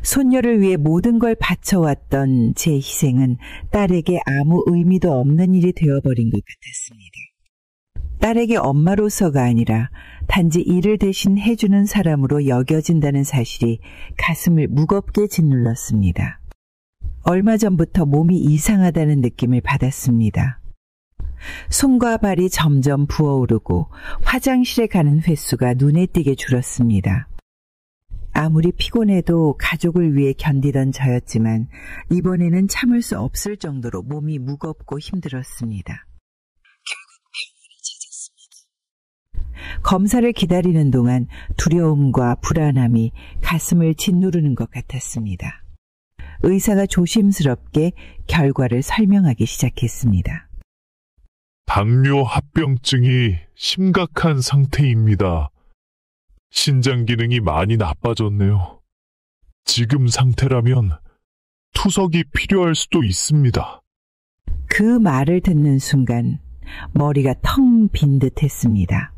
손녀를 위해 모든 걸 바쳐왔던 제 희생은 딸에게 아무 의미도 없는 일이 되어버린 것 같았습니다. 딸에게 엄마로서가 아니라 단지 일을 대신 해주는 사람으로 여겨진다는 사실이 가슴을 무겁게 짓눌렀습니다. 얼마 전부터 몸이 이상하다는 느낌을 받았습니다. 손과 발이 점점 부어오르고 화장실에 가는 횟수가 눈에 띄게 줄었습니다. 아무리 피곤해도 가족을 위해 견디던 저였지만 이번에는 참을 수 없을 정도로 몸이 무겁고 힘들었습니다. 결국 병원을 찾았습니다. 검사를 기다리는 동안 두려움과 불안함이 가슴을 짓누르는 것 같았습니다. 의사가 조심스럽게 결과를 설명하기 시작했습니다. 당뇨 합병증이 심각한 상태입니다. 신장 기능이 많이 나빠졌네요. 지금 상태라면 투석이 필요할 수도 있습니다. 그 말을 듣는 순간 머리가 텅 빈 듯 했습니다.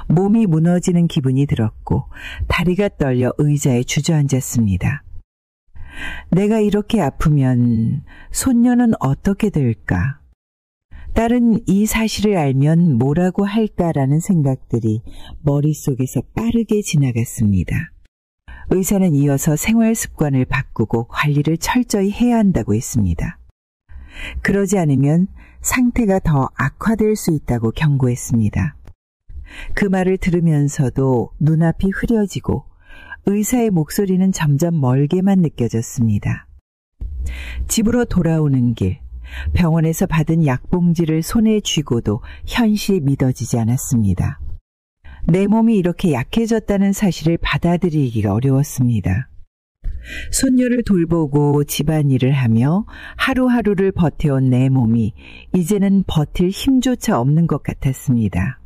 몸이 무너지는 기분이 들었고 다리가 떨려 의자에 주저앉았습니다. 내가 이렇게 아프면 손녀는 어떻게 될까? 딸은 이 사실을 알면 뭐라고 할까라는 생각들이 머릿속에서 빠르게 지나갔습니다. 의사는 이어서 생활 습관을 바꾸고 관리를 철저히 해야 한다고 했습니다. 그러지 않으면 상태가 더 악화될 수 있다고 경고했습니다. 그 말을 들으면서도 눈앞이 흐려지고 의사의 목소리는 점점 멀게만 느껴졌습니다. 집으로 돌아오는 길, 병원에서 받은 약봉지를 손에 쥐고도 현실이 믿어지지 않았습니다. 내 몸이 이렇게 약해졌다는 사실을 받아들이기가 어려웠습니다. 손녀를 돌보고 집안일을 하며 하루하루를 버텨온 내 몸이 이제는 버틸 힘조차 없는 것 같았습니다.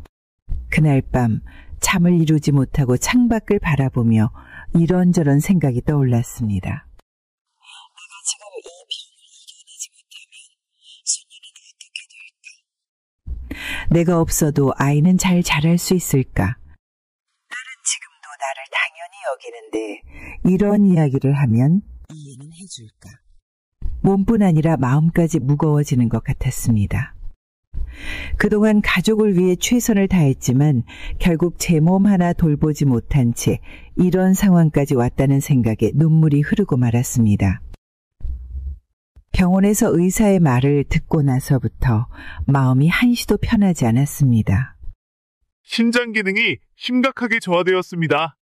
그날 밤 잠을 이루지 못하고 창밖을 바라보며 이런저런 생각이 떠올랐습니다. 내가 지금 이 병을 이겨내지 못하면 손녀는 어떻게 될까? 내가 없어도 아이는 잘 자랄 수 있을까? 딸은 지금도 나를 당연히 여기는데 이런 이야기를 하면 이해는 해줄까? 몸뿐 아니라 마음까지 무거워지는 것 같았습니다. 그동안 가족을 위해 최선을 다했지만 결국 제 몸 하나 돌보지 못한 채 이런 상황까지 왔다는 생각에 눈물이 흐르고 말았습니다. 병원에서 의사의 말을 듣고 나서부터 마음이 한시도 편하지 않았습니다. 신장 기능이 심각하게 저하되었습니다.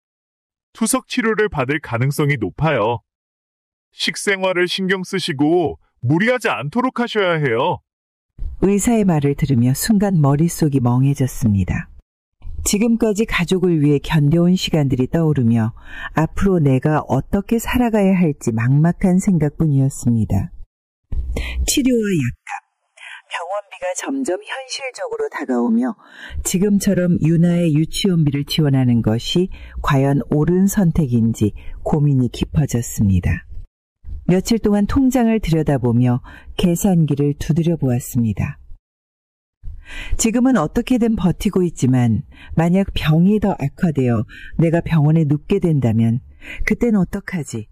투석 치료를 받을 가능성이 높아요. 식생활을 신경 쓰시고 무리하지 않도록 하셔야 해요. 의사의 말을 들으며 순간 머릿속이 멍해졌습니다. 지금까지 가족을 위해 견뎌온 시간들이 떠오르며 앞으로 내가 어떻게 살아가야 할지 막막한 생각뿐이었습니다. 치료와 약값, 병원비가 점점 현실적으로 다가오며 지금처럼 유나의 유치원비를 지원하는 것이 과연 옳은 선택인지 고민이 깊어졌습니다. 며칠 동안 통장을 들여다보며 계산기를 두드려 보았습니다. 지금은 어떻게든 버티고 있지만 만약 병이 더 악화되어 내가 병원에 눕게 된다면 그땐 어떡하지?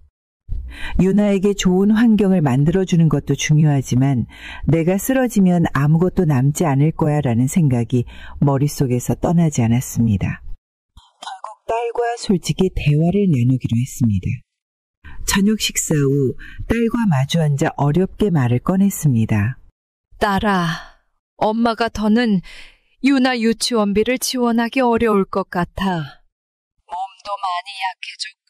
유나에게 좋은 환경을 만들어주는 것도 중요하지만 내가 쓰러지면 아무것도 남지 않을 거야 라는 생각이 머릿속에서 떠나지 않았습니다. 결국 딸과 솔직히 대화를 나누기로 했습니다. 저녁 식사 후 딸과 마주 앉아 어렵게 말을 꺼냈습니다. 딸아, 엄마가 더는 유나 유치원비를 지원하기 어려울 것 같아. 몸도 많이 약해졌고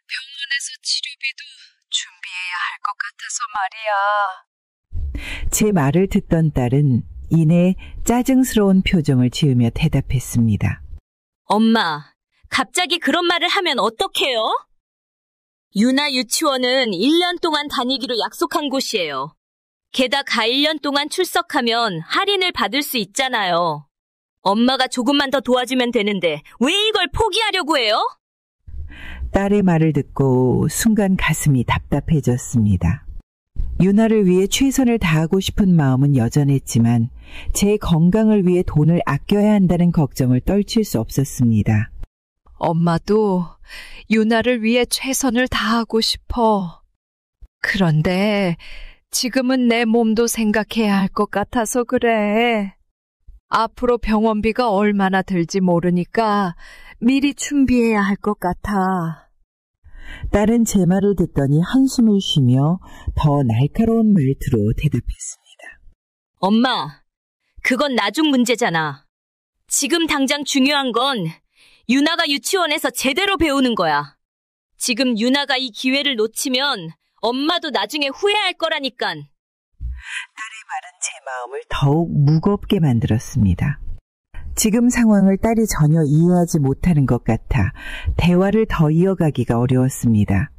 병원에서 치료비도 준비해야 할 것 같아서 말이야. 제 말을 듣던 딸은 이내 짜증스러운 표정을 지으며 대답했습니다. 엄마, 갑자기 그런 말을 하면 어떡해요? 유나 유치원은 1년 동안 다니기로 약속한 곳이에요. 게다가 1년 동안 출석하면 할인을 받을 수 있잖아요. 엄마가 조금만 더 도와주면 되는데 왜 이걸 포기하려고 해요? 딸의 말을 듣고 순간 가슴이 답답해졌습니다. 유나를 위해 최선을 다하고 싶은 마음은 여전했지만 제 건강을 위해 돈을 아껴야 한다는 걱정을 떨칠 수 없었습니다. 엄마도 유나를 위해 최선을 다하고 싶어. 그런데 지금은 내 몸도 생각해야 할 것 같아서 그래. 앞으로 병원비가 얼마나 들지 모르니까 미리 준비해야 할 것 같아. 딸은 제 말을 듣더니 한숨을 쉬며 더 날카로운 말투로 대답했습니다. 엄마, 그건 나중 문제잖아. 지금 당장 중요한 건 유나가 유치원에서 제대로 배우는 거야. 지금 유나가 이 기회를 놓치면 엄마도 나중에 후회할 거라니깐. 딸의 말은 제 마음을 더욱 무겁게 만들었습니다. 지금 상황을 딸이 전혀 이해하지 못하는 것 같아 대화를 더 이어가기가 어려웠습니다.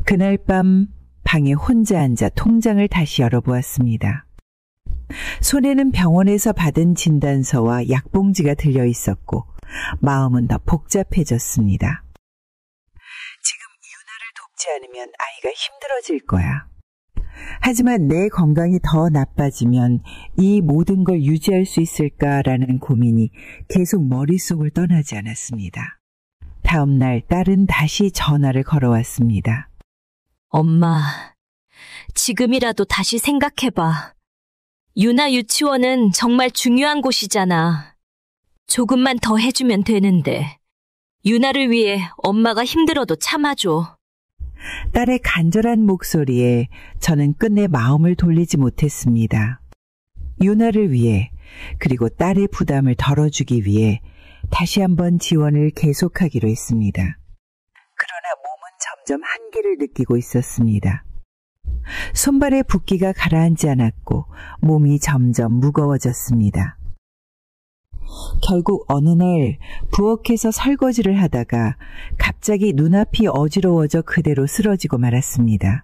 그날 밤 방에 혼자 앉아 통장을 다시 열어보았습니다. 손에는 병원에서 받은 진단서와 약봉지가 들려 있었고 마음은 더 복잡해졌습니다. 지금 유나를 돕지 않으면 아이가 힘들어질 거야. 하지만 내 건강이 더 나빠지면 이 모든 걸 유지할 수 있을까라는 고민이 계속 머릿속을 떠나지 않았습니다. 다음 날 딸은 다시 전화를 걸어왔습니다. 엄마, 지금이라도 다시 생각해봐. 유나 유치원은 정말 중요한 곳이잖아. 조금만 더 해주면 되는데. 유나를 위해 엄마가 힘들어도 참아줘. 딸의 간절한 목소리에 저는 끝내 마음을 돌리지 못했습니다. 유나를 위해 그리고 딸의 부담을 덜어주기 위해 다시 한번 지원을 계속하기로 했습니다. 그러나 몸은 점점 한계를 느끼고 있었습니다. 손발의 붓기가 가라앉지 않았고 몸이 점점 무거워졌습니다. 결국 어느 날 부엌에서 설거지를 하다가 갑자기 눈앞이 어지러워져 그대로 쓰러지고 말았습니다.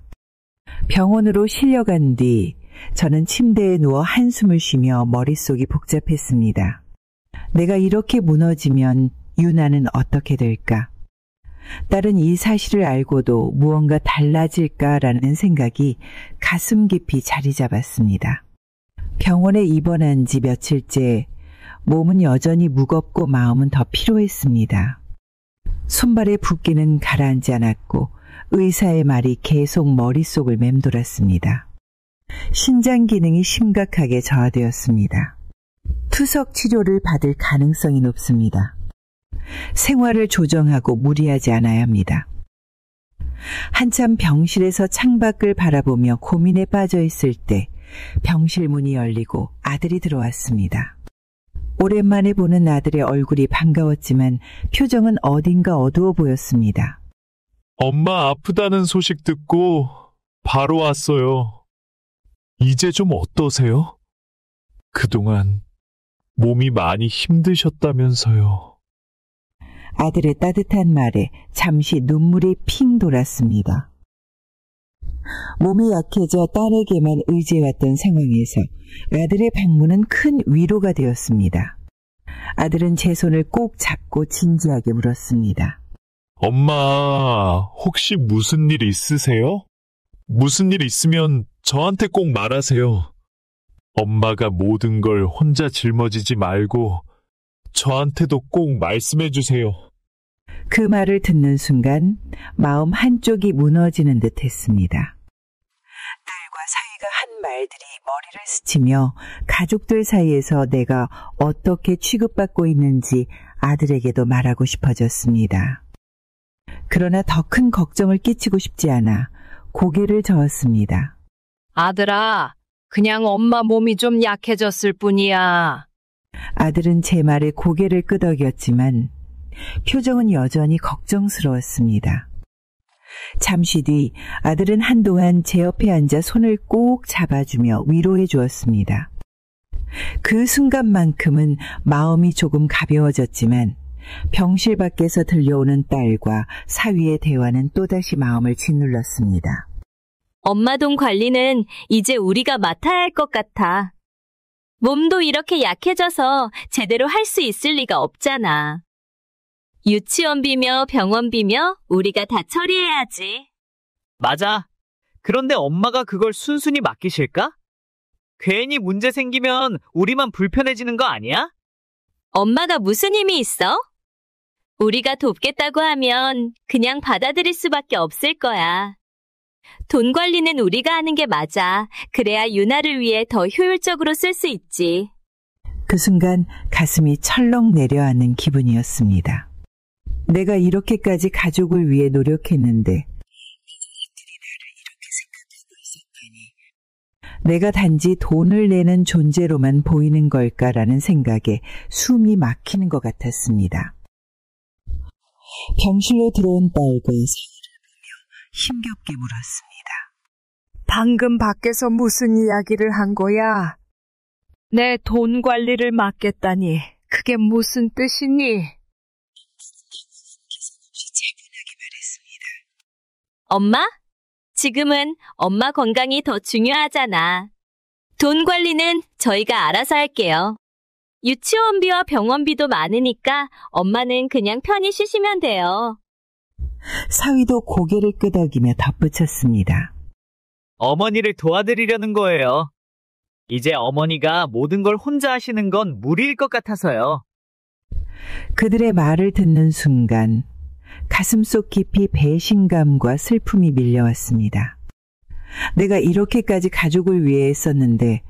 병원으로 실려간 뒤 저는 침대에 누워 한숨을 쉬며 머릿속이 복잡했습니다. 내가 이렇게 무너지면 유나는 어떻게 될까? 딸은 이 사실을 알고도 무언가 달라질까라는 생각이 가슴 깊이 자리 잡았습니다. 병원에 입원한 지 며칠째 몸은 여전히 무겁고 마음은 더 피로했습니다. 손발의 붓기는 가라앉지 않았고 의사의 말이 계속 머릿속을 맴돌았습니다. 신장 기능이 심각하게 저하되었습니다. 투석 치료를 받을 가능성이 높습니다. 생활을 조정하고 무리하지 않아야 합니다. 한참 병실에서 창밖을 바라보며 고민에 빠져 있을 때 병실 문이 열리고 아들이 들어왔습니다. 오랜만에 보는 아들의 얼굴이 반가웠지만 표정은 어딘가 어두워 보였습니다. 엄마 아프다는 소식 듣고 바로 왔어요. 이제 좀 어떠세요? 그동안 몸이 많이 힘드셨다면서요. 아들의 따뜻한 말에 잠시 눈물이 핑 돌았습니다. 몸이 약해져 딸에게만 의지해왔던 상황에서 아들의 방문은 큰 위로가 되었습니다. 아들은 제 손을 꼭 잡고 진지하게 물었습니다. 엄마, 혹시 무슨 일 있으세요? 무슨 일 있으면 저한테 꼭 말하세요. 엄마가 모든 걸 혼자 짊어지지 말고 저한테도 꼭 말씀해 주세요. 그 말을 듣는 순간 마음 한쪽이 무너지는 듯 했습니다. 딸과 사위가 한 말들이 머리를 스치며 가족들 사이에서 내가 어떻게 취급받고 있는지 아들에게도 말하고 싶어졌습니다. 그러나 더 큰 걱정을 끼치고 싶지 않아 고개를 저었습니다. 아들아, 그냥 엄마 몸이 좀 약해졌을 뿐이야. 아들은 제 말에 고개를 끄덕였지만 표정은 여전히 걱정스러웠습니다. 잠시 뒤 아들은 한동안 제 옆에 앉아 손을 꼭 잡아주며 위로해 주었습니다. 그 순간만큼은 마음이 조금 가벼워졌지만 병실 밖에서 들려오는 딸과 사위의 대화는 또다시 마음을 짓눌렀습니다. 엄마 돈 관리는 이제 우리가 맡아야 할 것 같아. 몸도 이렇게 약해져서 제대로 할 수 있을 리가 없잖아. 유치원비며 병원비며 우리가 다 처리해야지. 맞아. 그런데 엄마가 그걸 순순히 맡기실까? 괜히 문제 생기면 우리만 불편해지는 거 아니야? 엄마가 무슨 힘이 있어? 우리가 돕겠다고 하면 그냥 받아들일 수밖에 없을 거야. 돈 관리는 우리가 하는 게 맞아. 그래야 유나를 위해 더 효율적으로 쓸 수 있지. 그 순간 가슴이 철렁 내려앉는 기분이었습니다. 내가 이렇게까지 가족을 위해 노력했는데 내가 단지 돈을 내는 존재로만 보이는 걸까라는 생각에 숨이 막히는 것 같았습니다. 병실로 들어온 딸과 사위를 보며 힘겹게 물었습니다. 방금 밖에서 무슨 이야기를 한 거야? 내 돈 관리를 맡겠다니 그게 무슨 뜻이니? 엄마? 지금은 엄마 건강이 더 중요하잖아. 돈 관리는 저희가 알아서 할게요. 유치원비와 병원비도 많으니까 엄마는 그냥 편히 쉬시면 돼요. 사위도 고개를 끄덕이며 덧붙였습니다. 어머니를 도와드리려는 거예요. 이제 어머니가 모든 걸 혼자 하시는 건 무리일 것 같아서요. 그들의 말을 듣는 순간 가슴속 깊이 배신감과 슬픔이 밀려왔습니다. 내가 이렇게까지 가족을 위해 애썼는데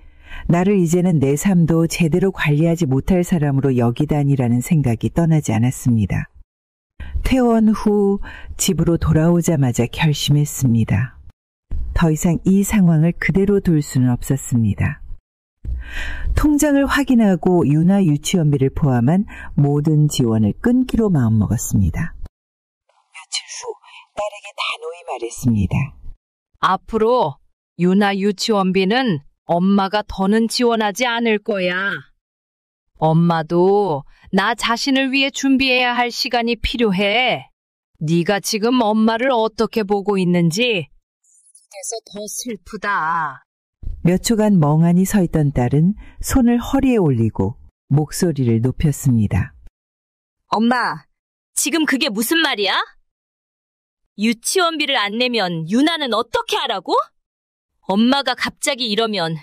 나를 이제는 내 삶도 제대로 관리하지 못할 사람으로 여기다니라는 생각이 떠나지 않았습니다. 퇴원 후 집으로 돌아오자마자 결심했습니다. 더 이상 이 상황을 그대로 둘 수는 없었습니다. 통장을 확인하고 유나 유치원비를 포함한 모든 지원을 끊기로 마음먹었습니다. 며칠 후 딸에게 단호히 말했습니다. 앞으로 유나 유치원비는 엄마가 더는 지원하지 않을 거야. 엄마도 나 자신을 위해 준비해야 할 시간이 필요해. 네가 지금 엄마를 어떻게 보고 있는지 그래서 더 슬프다. 몇 초간 멍하니 서 있던 딸은 손을 허리에 올리고 목소리를 높였습니다. 엄마, 지금 그게 무슨 말이야? 유치원비를 안 내면 유나는 어떻게 하라고? 엄마가 갑자기 이러면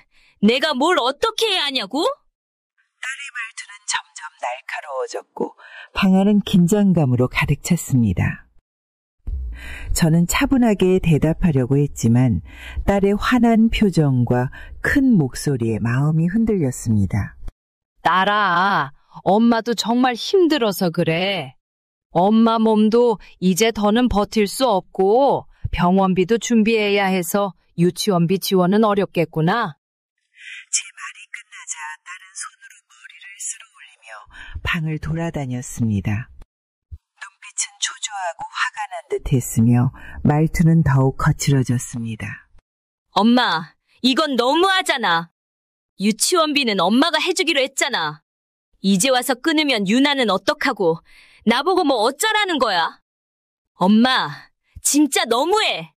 내가 뭘 어떻게 해야 하냐고? 딸의 말투는 점점 날카로워졌고 방안은 긴장감으로 가득 찼습니다. 저는 차분하게 대답하려고 했지만 딸의 환한 표정과 큰 목소리에 마음이 흔들렸습니다. 딸아, 엄마도 정말 힘들어서 그래. 엄마 몸도 이제 더는 버틸 수 없고 병원비도 준비해야 해서 유치원비 지원은 어렵겠구나. 제 말이 끝나자 딸은 손으로 머리를 쓸어올리며 방을 돌아다녔습니다. 눈빛은 초조하고 화가 난 듯 했으며 말투는 더욱 거칠어졌습니다. 엄마, 이건 너무하잖아. 유치원비는 엄마가 해주기로 했잖아. 이제 와서 끊으면 유나는 어떡하고 나보고 뭐 어쩌라는 거야. 엄마, 진짜 너무해.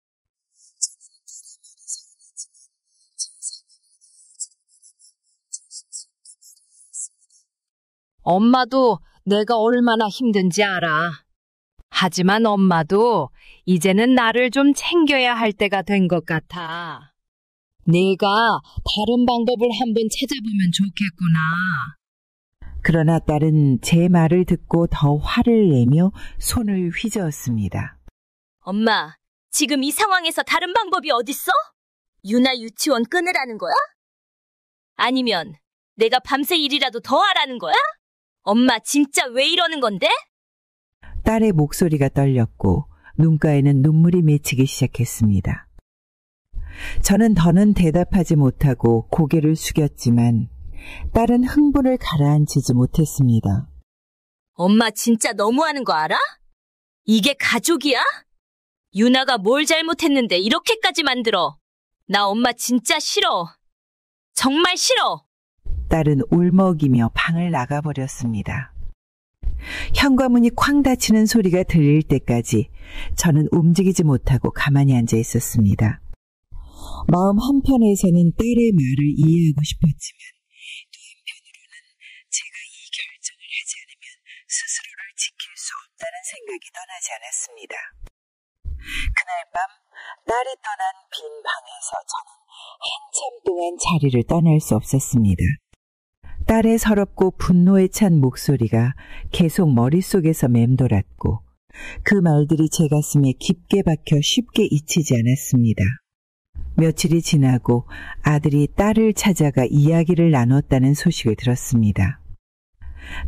엄마도 내가 얼마나 힘든지 알아. 하지만 엄마도 이제는 나를 좀 챙겨야 할 때가 된 것 같아. 내가 다른 방법을 한번 찾아보면 좋겠구나. 그러나 딸은 제 말을 듣고 더 화를 내며 손을 휘저었습니다. 엄마, 지금 이 상황에서 다른 방법이 어딨어? 유나 유치원 끊으라는 거야? 아니면 내가 밤새 일이라도 더 하라는 거야? 엄마, 진짜 왜 이러는 건데? 딸의 목소리가 떨렸고 눈가에는 눈물이 맺히기 시작했습니다. 저는 더는 대답하지 못하고 고개를 숙였지만 딸은 흥분을 가라앉히지 못했습니다. 엄마 진짜 너무하는 거 알아? 이게 가족이야? 유나가 뭘 잘못했는데 이렇게까지 만들어. 나 엄마 진짜 싫어. 정말 싫어. 딸은 울먹이며 방을 나가버렸습니다. 현관문이 쾅 닫히는 소리가 들릴 때까지 저는 움직이지 못하고 가만히 앉아 있었습니다. 마음 한편에서는 딸의 말을 이해하고 싶었지만 또 한편으로는 제가 이 결정을 하지 않으면 스스로를 지킬 수 없다는 생각이 떠나지 않았습니다. 그날 밤 딸이 떠난 빈 방에서 저는 한참 동안 자리를 떠날 수 없었습니다. 딸의 서럽고 분노에 찬 목소리가 계속 머릿속에서 맴돌았고 그 말들이 제 가슴에 깊게 박혀 쉽게 잊히지 않았습니다. 며칠이 지나고 아들이 딸을 찾아가 이야기를 나눴다는 소식을 들었습니다.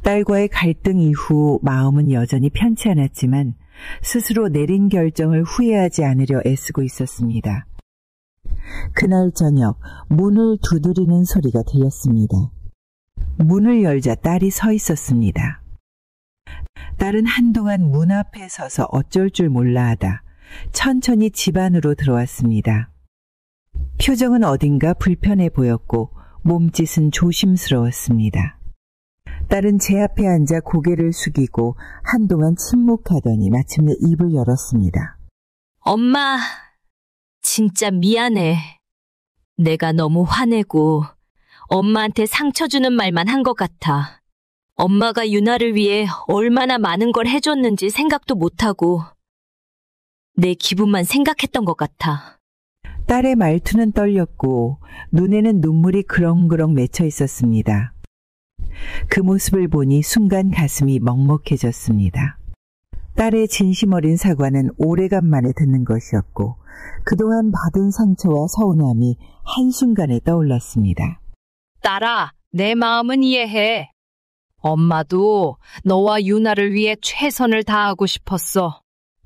딸과의 갈등 이후 마음은 여전히 편치 않았지만 스스로 내린 결정을 후회하지 않으려 애쓰고 있었습니다. 그날 저녁 문을 두드리는 소리가 들렸습니다. 문을 열자 딸이 서 있었습니다. 딸은 한동안 문 앞에 서서 어쩔 줄 몰라 하다 천천히 집 안으로 들어왔습니다. 표정은 어딘가 불편해 보였고 몸짓은 조심스러웠습니다. 딸은 제 앞에 앉아 고개를 숙이고 한동안 침묵하더니 마침내 입을 열었습니다. 엄마, 진짜 미안해. 내가 너무 화내고 엄마한테 상처 주는 말만 한 것 같아. 엄마가 유나를 위해 얼마나 많은 걸 해줬는지 생각도 못하고 내 기분만 생각했던 것 같아. 딸의 말투는 떨렸고 눈에는 눈물이 그렁그렁 맺혀 있었습니다. 그 모습을 보니 순간 가슴이 먹먹해졌습니다. 딸의 진심 어린 사과는 오래간만에 듣는 것이었고 그동안 받은 상처와 서운함이 한순간에 떠올랐습니다. 딸아, 내 마음은 이해해. 엄마도 너와 유나를 위해 최선을 다하고 싶었어.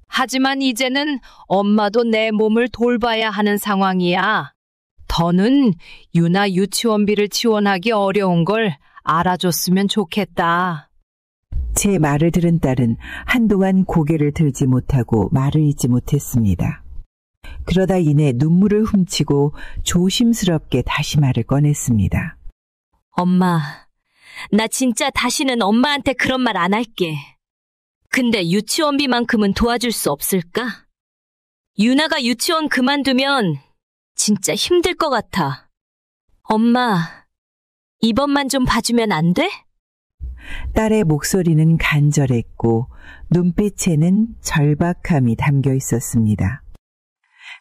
하지만 이제는 엄마도 내 몸을 돌봐야 하는 상황이야. 더는 유나 유치원비를 지원하기 어려운 걸 알아줬으면 좋겠다. 제 말을 들은 딸은 한동안 고개를 들지 못하고 말을 잇지 못했습니다. 그러다 이내 눈물을 훔치고 조심스럽게 다시 말을 꺼냈습니다. 엄마, 나 진짜 다시는 엄마한테 그런 말 안 할게. 근데 유치원비만큼은 도와줄 수 없을까? 유나가 유치원 그만두면 진짜 힘들 것 같아. 엄마, 이번만 좀 봐주면 안 돼? 딸의 목소리는 간절했고 눈빛에는 절박함이 담겨 있었습니다.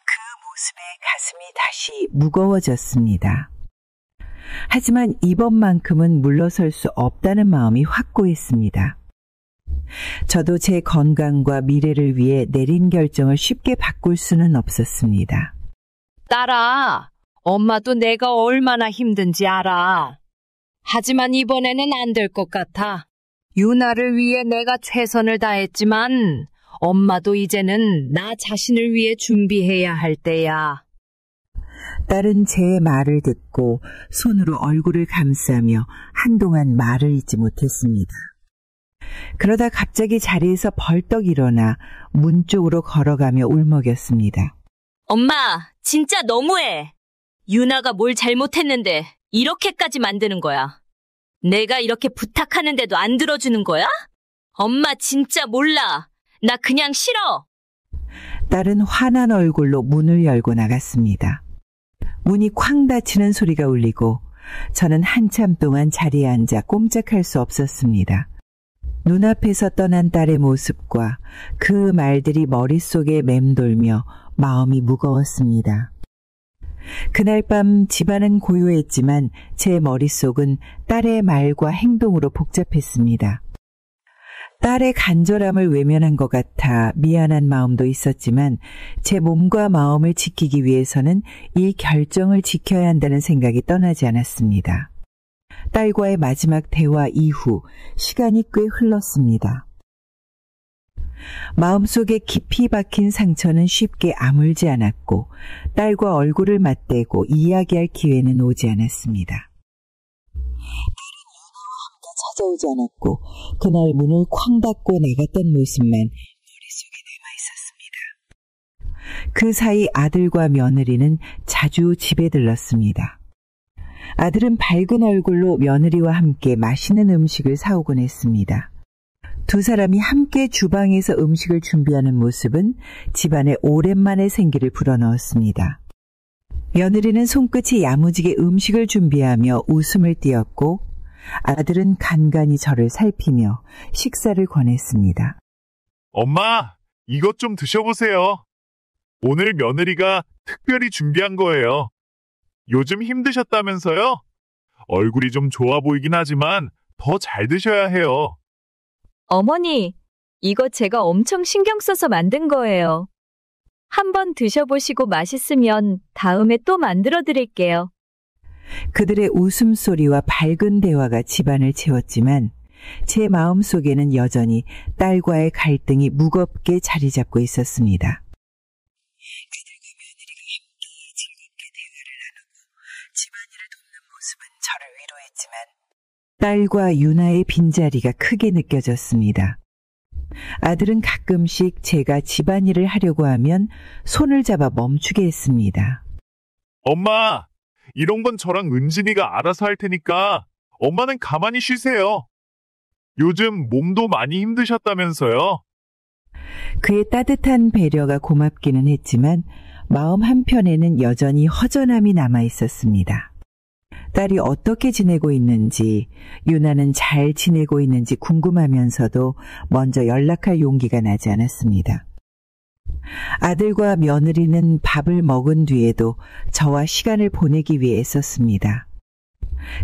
그 모습에 가슴이 다시 무거워졌습니다. 하지만 이번만큼은 물러설 수 없다는 마음이 확고했습니다. 저도 제 건강과 미래를 위해 내린 결정을 쉽게 바꿀 수는 없었습니다. 딸아, 엄마도 내가 얼마나 힘든지 알아. 하지만 이번에는 안 될 것 같아. 유나를 위해 내가 최선을 다했지만 엄마도 이제는 나 자신을 위해 준비해야 할 때야. 딸은 제 말을 듣고 손으로 얼굴을 감싸며 한동안 말을 잇지 못했습니다. 그러다 갑자기 자리에서 벌떡 일어나 문 쪽으로 걸어가며 울먹였습니다. 엄마, 진짜 너무해. 유나가 뭘 잘못했는데 이렇게까지 만드는 거야. 내가 이렇게 부탁하는데도 안 들어주는 거야? 엄마 진짜 몰라. 나 그냥 싫어. 딸은 화난 얼굴로 문을 열고 나갔습니다. 문이 쾅 닫히는 소리가 울리고 저는 한참 동안 자리에 앉아 꼼짝할 수 없었습니다. 눈앞에서 떠난 딸의 모습과 그 말들이 머릿속에 맴돌며 마음이 무거웠습니다. 그날 밤 집안은 고요했지만 제 머릿속은 딸의 말과 행동으로 복잡했습니다. 딸의 간절함을 외면한 것 같아 미안한 마음도 있었지만 제 몸과 마음을 지키기 위해서는 이 결정을 지켜야 한다는 생각이 떠나지 않았습니다. 딸과의 마지막 대화 이후 시간이 꽤 흘렀습니다. 마음속에 깊이 박힌 상처는 쉽게 아물지 않았고 딸과 얼굴을 맞대고 이야기할 기회는 오지 않았습니다. 찾아오지 않았고 그날 문을 쾅 닫고 나갔던 모습만 머릿속에 남아있었습니다. 그 사이 아들과 며느리는 자주 집에 들렀습니다. 아들은 밝은 얼굴로 며느리와 함께 맛있는 음식을 사오곤 했습니다. 두 사람이 함께 주방에서 음식을 준비하는 모습은 집안에 오랜만에 생기를 불어넣었습니다. 며느리는 손끝이 야무지게 음식을 준비하며 웃음을 띄었고 아들은 간간히 저를 살피며 식사를 권했습니다. 엄마, 이것 좀 드셔보세요. 오늘 며느리가 특별히 준비한 거예요. 요즘 힘드셨다면서요? 얼굴이 좀 좋아 보이긴 하지만 더 잘 드셔야 해요. 어머니, 이거 제가 엄청 신경 써서 만든 거예요. 한번 드셔보시고 맛있으면 다음에 또 만들어 드릴게요. 그들의 웃음소리와 밝은 대화가 집안을 채웠지만 제 마음속에는 여전히 딸과의 갈등이 무겁게 자리 잡고 있었습니다. 그들과 며느리가 함께 즐겁게 대화를 나누고 집안일을 돕는 모습은 저를 위로했지만 딸과 유나의 빈자리가 크게 느껴졌습니다. 아들은 가끔씩 제가 집안일을 하려고 하면 손을 잡아 멈추게 했습니다. 엄마, 이런 건 저랑 은진이가 알아서 할 테니까 엄마는 가만히 쉬세요. 요즘 몸도 많이 힘드셨다면서요? 그의 따뜻한 배려가 고맙기는 했지만 마음 한편에는 여전히 허전함이 남아 있었습니다. 딸이 어떻게 지내고 있는지, 유나는 잘 지내고 있는지 궁금하면서도 먼저 연락할 용기가 나지 않았습니다. 아들과 며느리는 밥을 먹은 뒤에도 저와 시간을 보내기 위해 애썼습니다.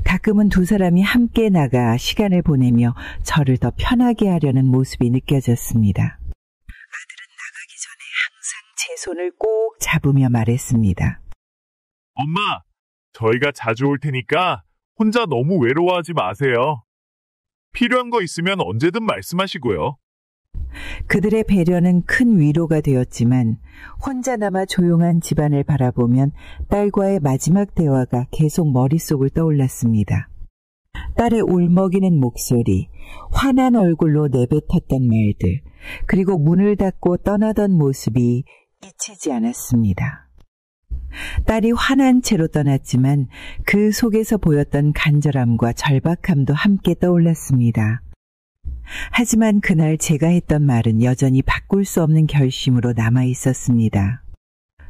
가끔은 두 사람이 함께 나가 시간을 보내며 저를 더 편하게 하려는 모습이 느껴졌습니다. 아들은 나가기 전에 항상 제 손을 꼭 잡으며 말했습니다. 엄마, 저희가 자주 올 테니까 혼자 너무 외로워하지 마세요. 필요한 거 있으면 언제든 말씀하시고요. 그들의 배려는 큰 위로가 되었지만 혼자 남아 조용한 집안을 바라보면 딸과의 마지막 대화가 계속 머릿속을 떠올랐습니다. 딸의 울먹이는 목소리, 화난 얼굴로 내뱉었던 말들, 그리고 문을 닫고 떠나던 모습이 잊히지 않았습니다. 딸이 화난 채로 떠났지만 그 속에서 보였던 간절함과 절박함도 함께 떠올랐습니다. 하지만 그날 제가 했던 말은 여전히 바꿀 수 없는 결심으로 남아 있었습니다.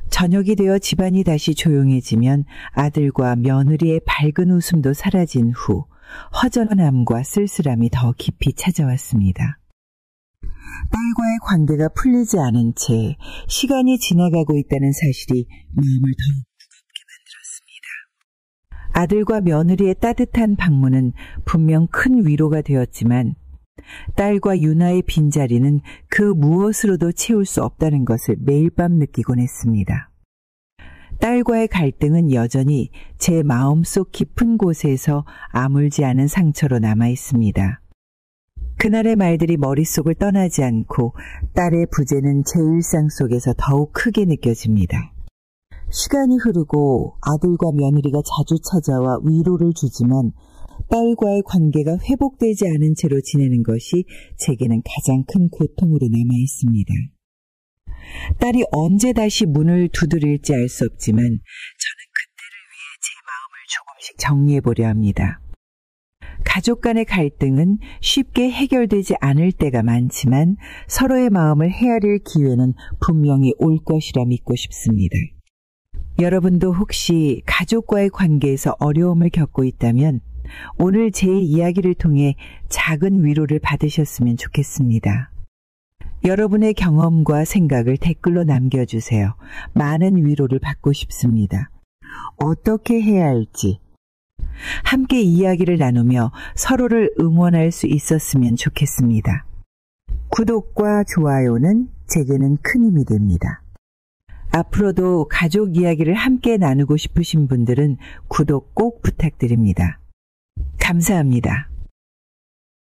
저녁이 되어 집안이 다시 조용해지면 아들과 며느리의 밝은 웃음도 사라진 후 허전함과 쓸쓸함이 더 깊이 찾아왔습니다. 딸과의 관계가 풀리지 않은 채 시간이 지나가고 있다는 사실이 마음을 더욱 무겁게 만들었습니다. 아들과 며느리의 따뜻한 방문은 분명 큰 위로가 되었지만 딸과 유나의 빈자리는 그 무엇으로도 채울 수 없다는 것을 매일 밤 느끼곤 했습니다. 딸과의 갈등은 여전히 제 마음속 깊은 곳에서 아물지 않은 상처로 남아 있습니다. 그날의 말들이 머릿속을 떠나지 않고 딸의 부재는 제 일상 속에서 더욱 크게 느껴집니다. 시간이 흐르고 아들과 며느리가 자주 찾아와 위로를 주지만 딸과의 관계가 회복되지 않은 채로 지내는 것이 제게는 가장 큰 고통으로 남아 있습니다. 딸이 언제 다시 문을 두드릴지 알 수 없지만 저는 그때를 위해 제 마음을 조금씩 정리해 보려 합니다. 가족 간의 갈등은 쉽게 해결되지 않을 때가 많지만 서로의 마음을 헤아릴 기회는 분명히 올 것이라 믿고 싶습니다. 여러분도 혹시 가족과의 관계에서 어려움을 겪고 있다면 오늘 제 이야기를 통해 작은 위로를 받으셨으면 좋겠습니다. 여러분의 경험과 생각을 댓글로 남겨주세요. 많은 위로를 받고 싶습니다. 어떻게 해야 할지 함께 이야기를 나누며 서로를 응원할 수 있었으면 좋겠습니다. 구독과 좋아요는 제게는 큰 힘이 됩니다. 앞으로도 가족 이야기를 함께 나누고 싶으신 분들은 구독 꼭 부탁드립니다. 감사합니다.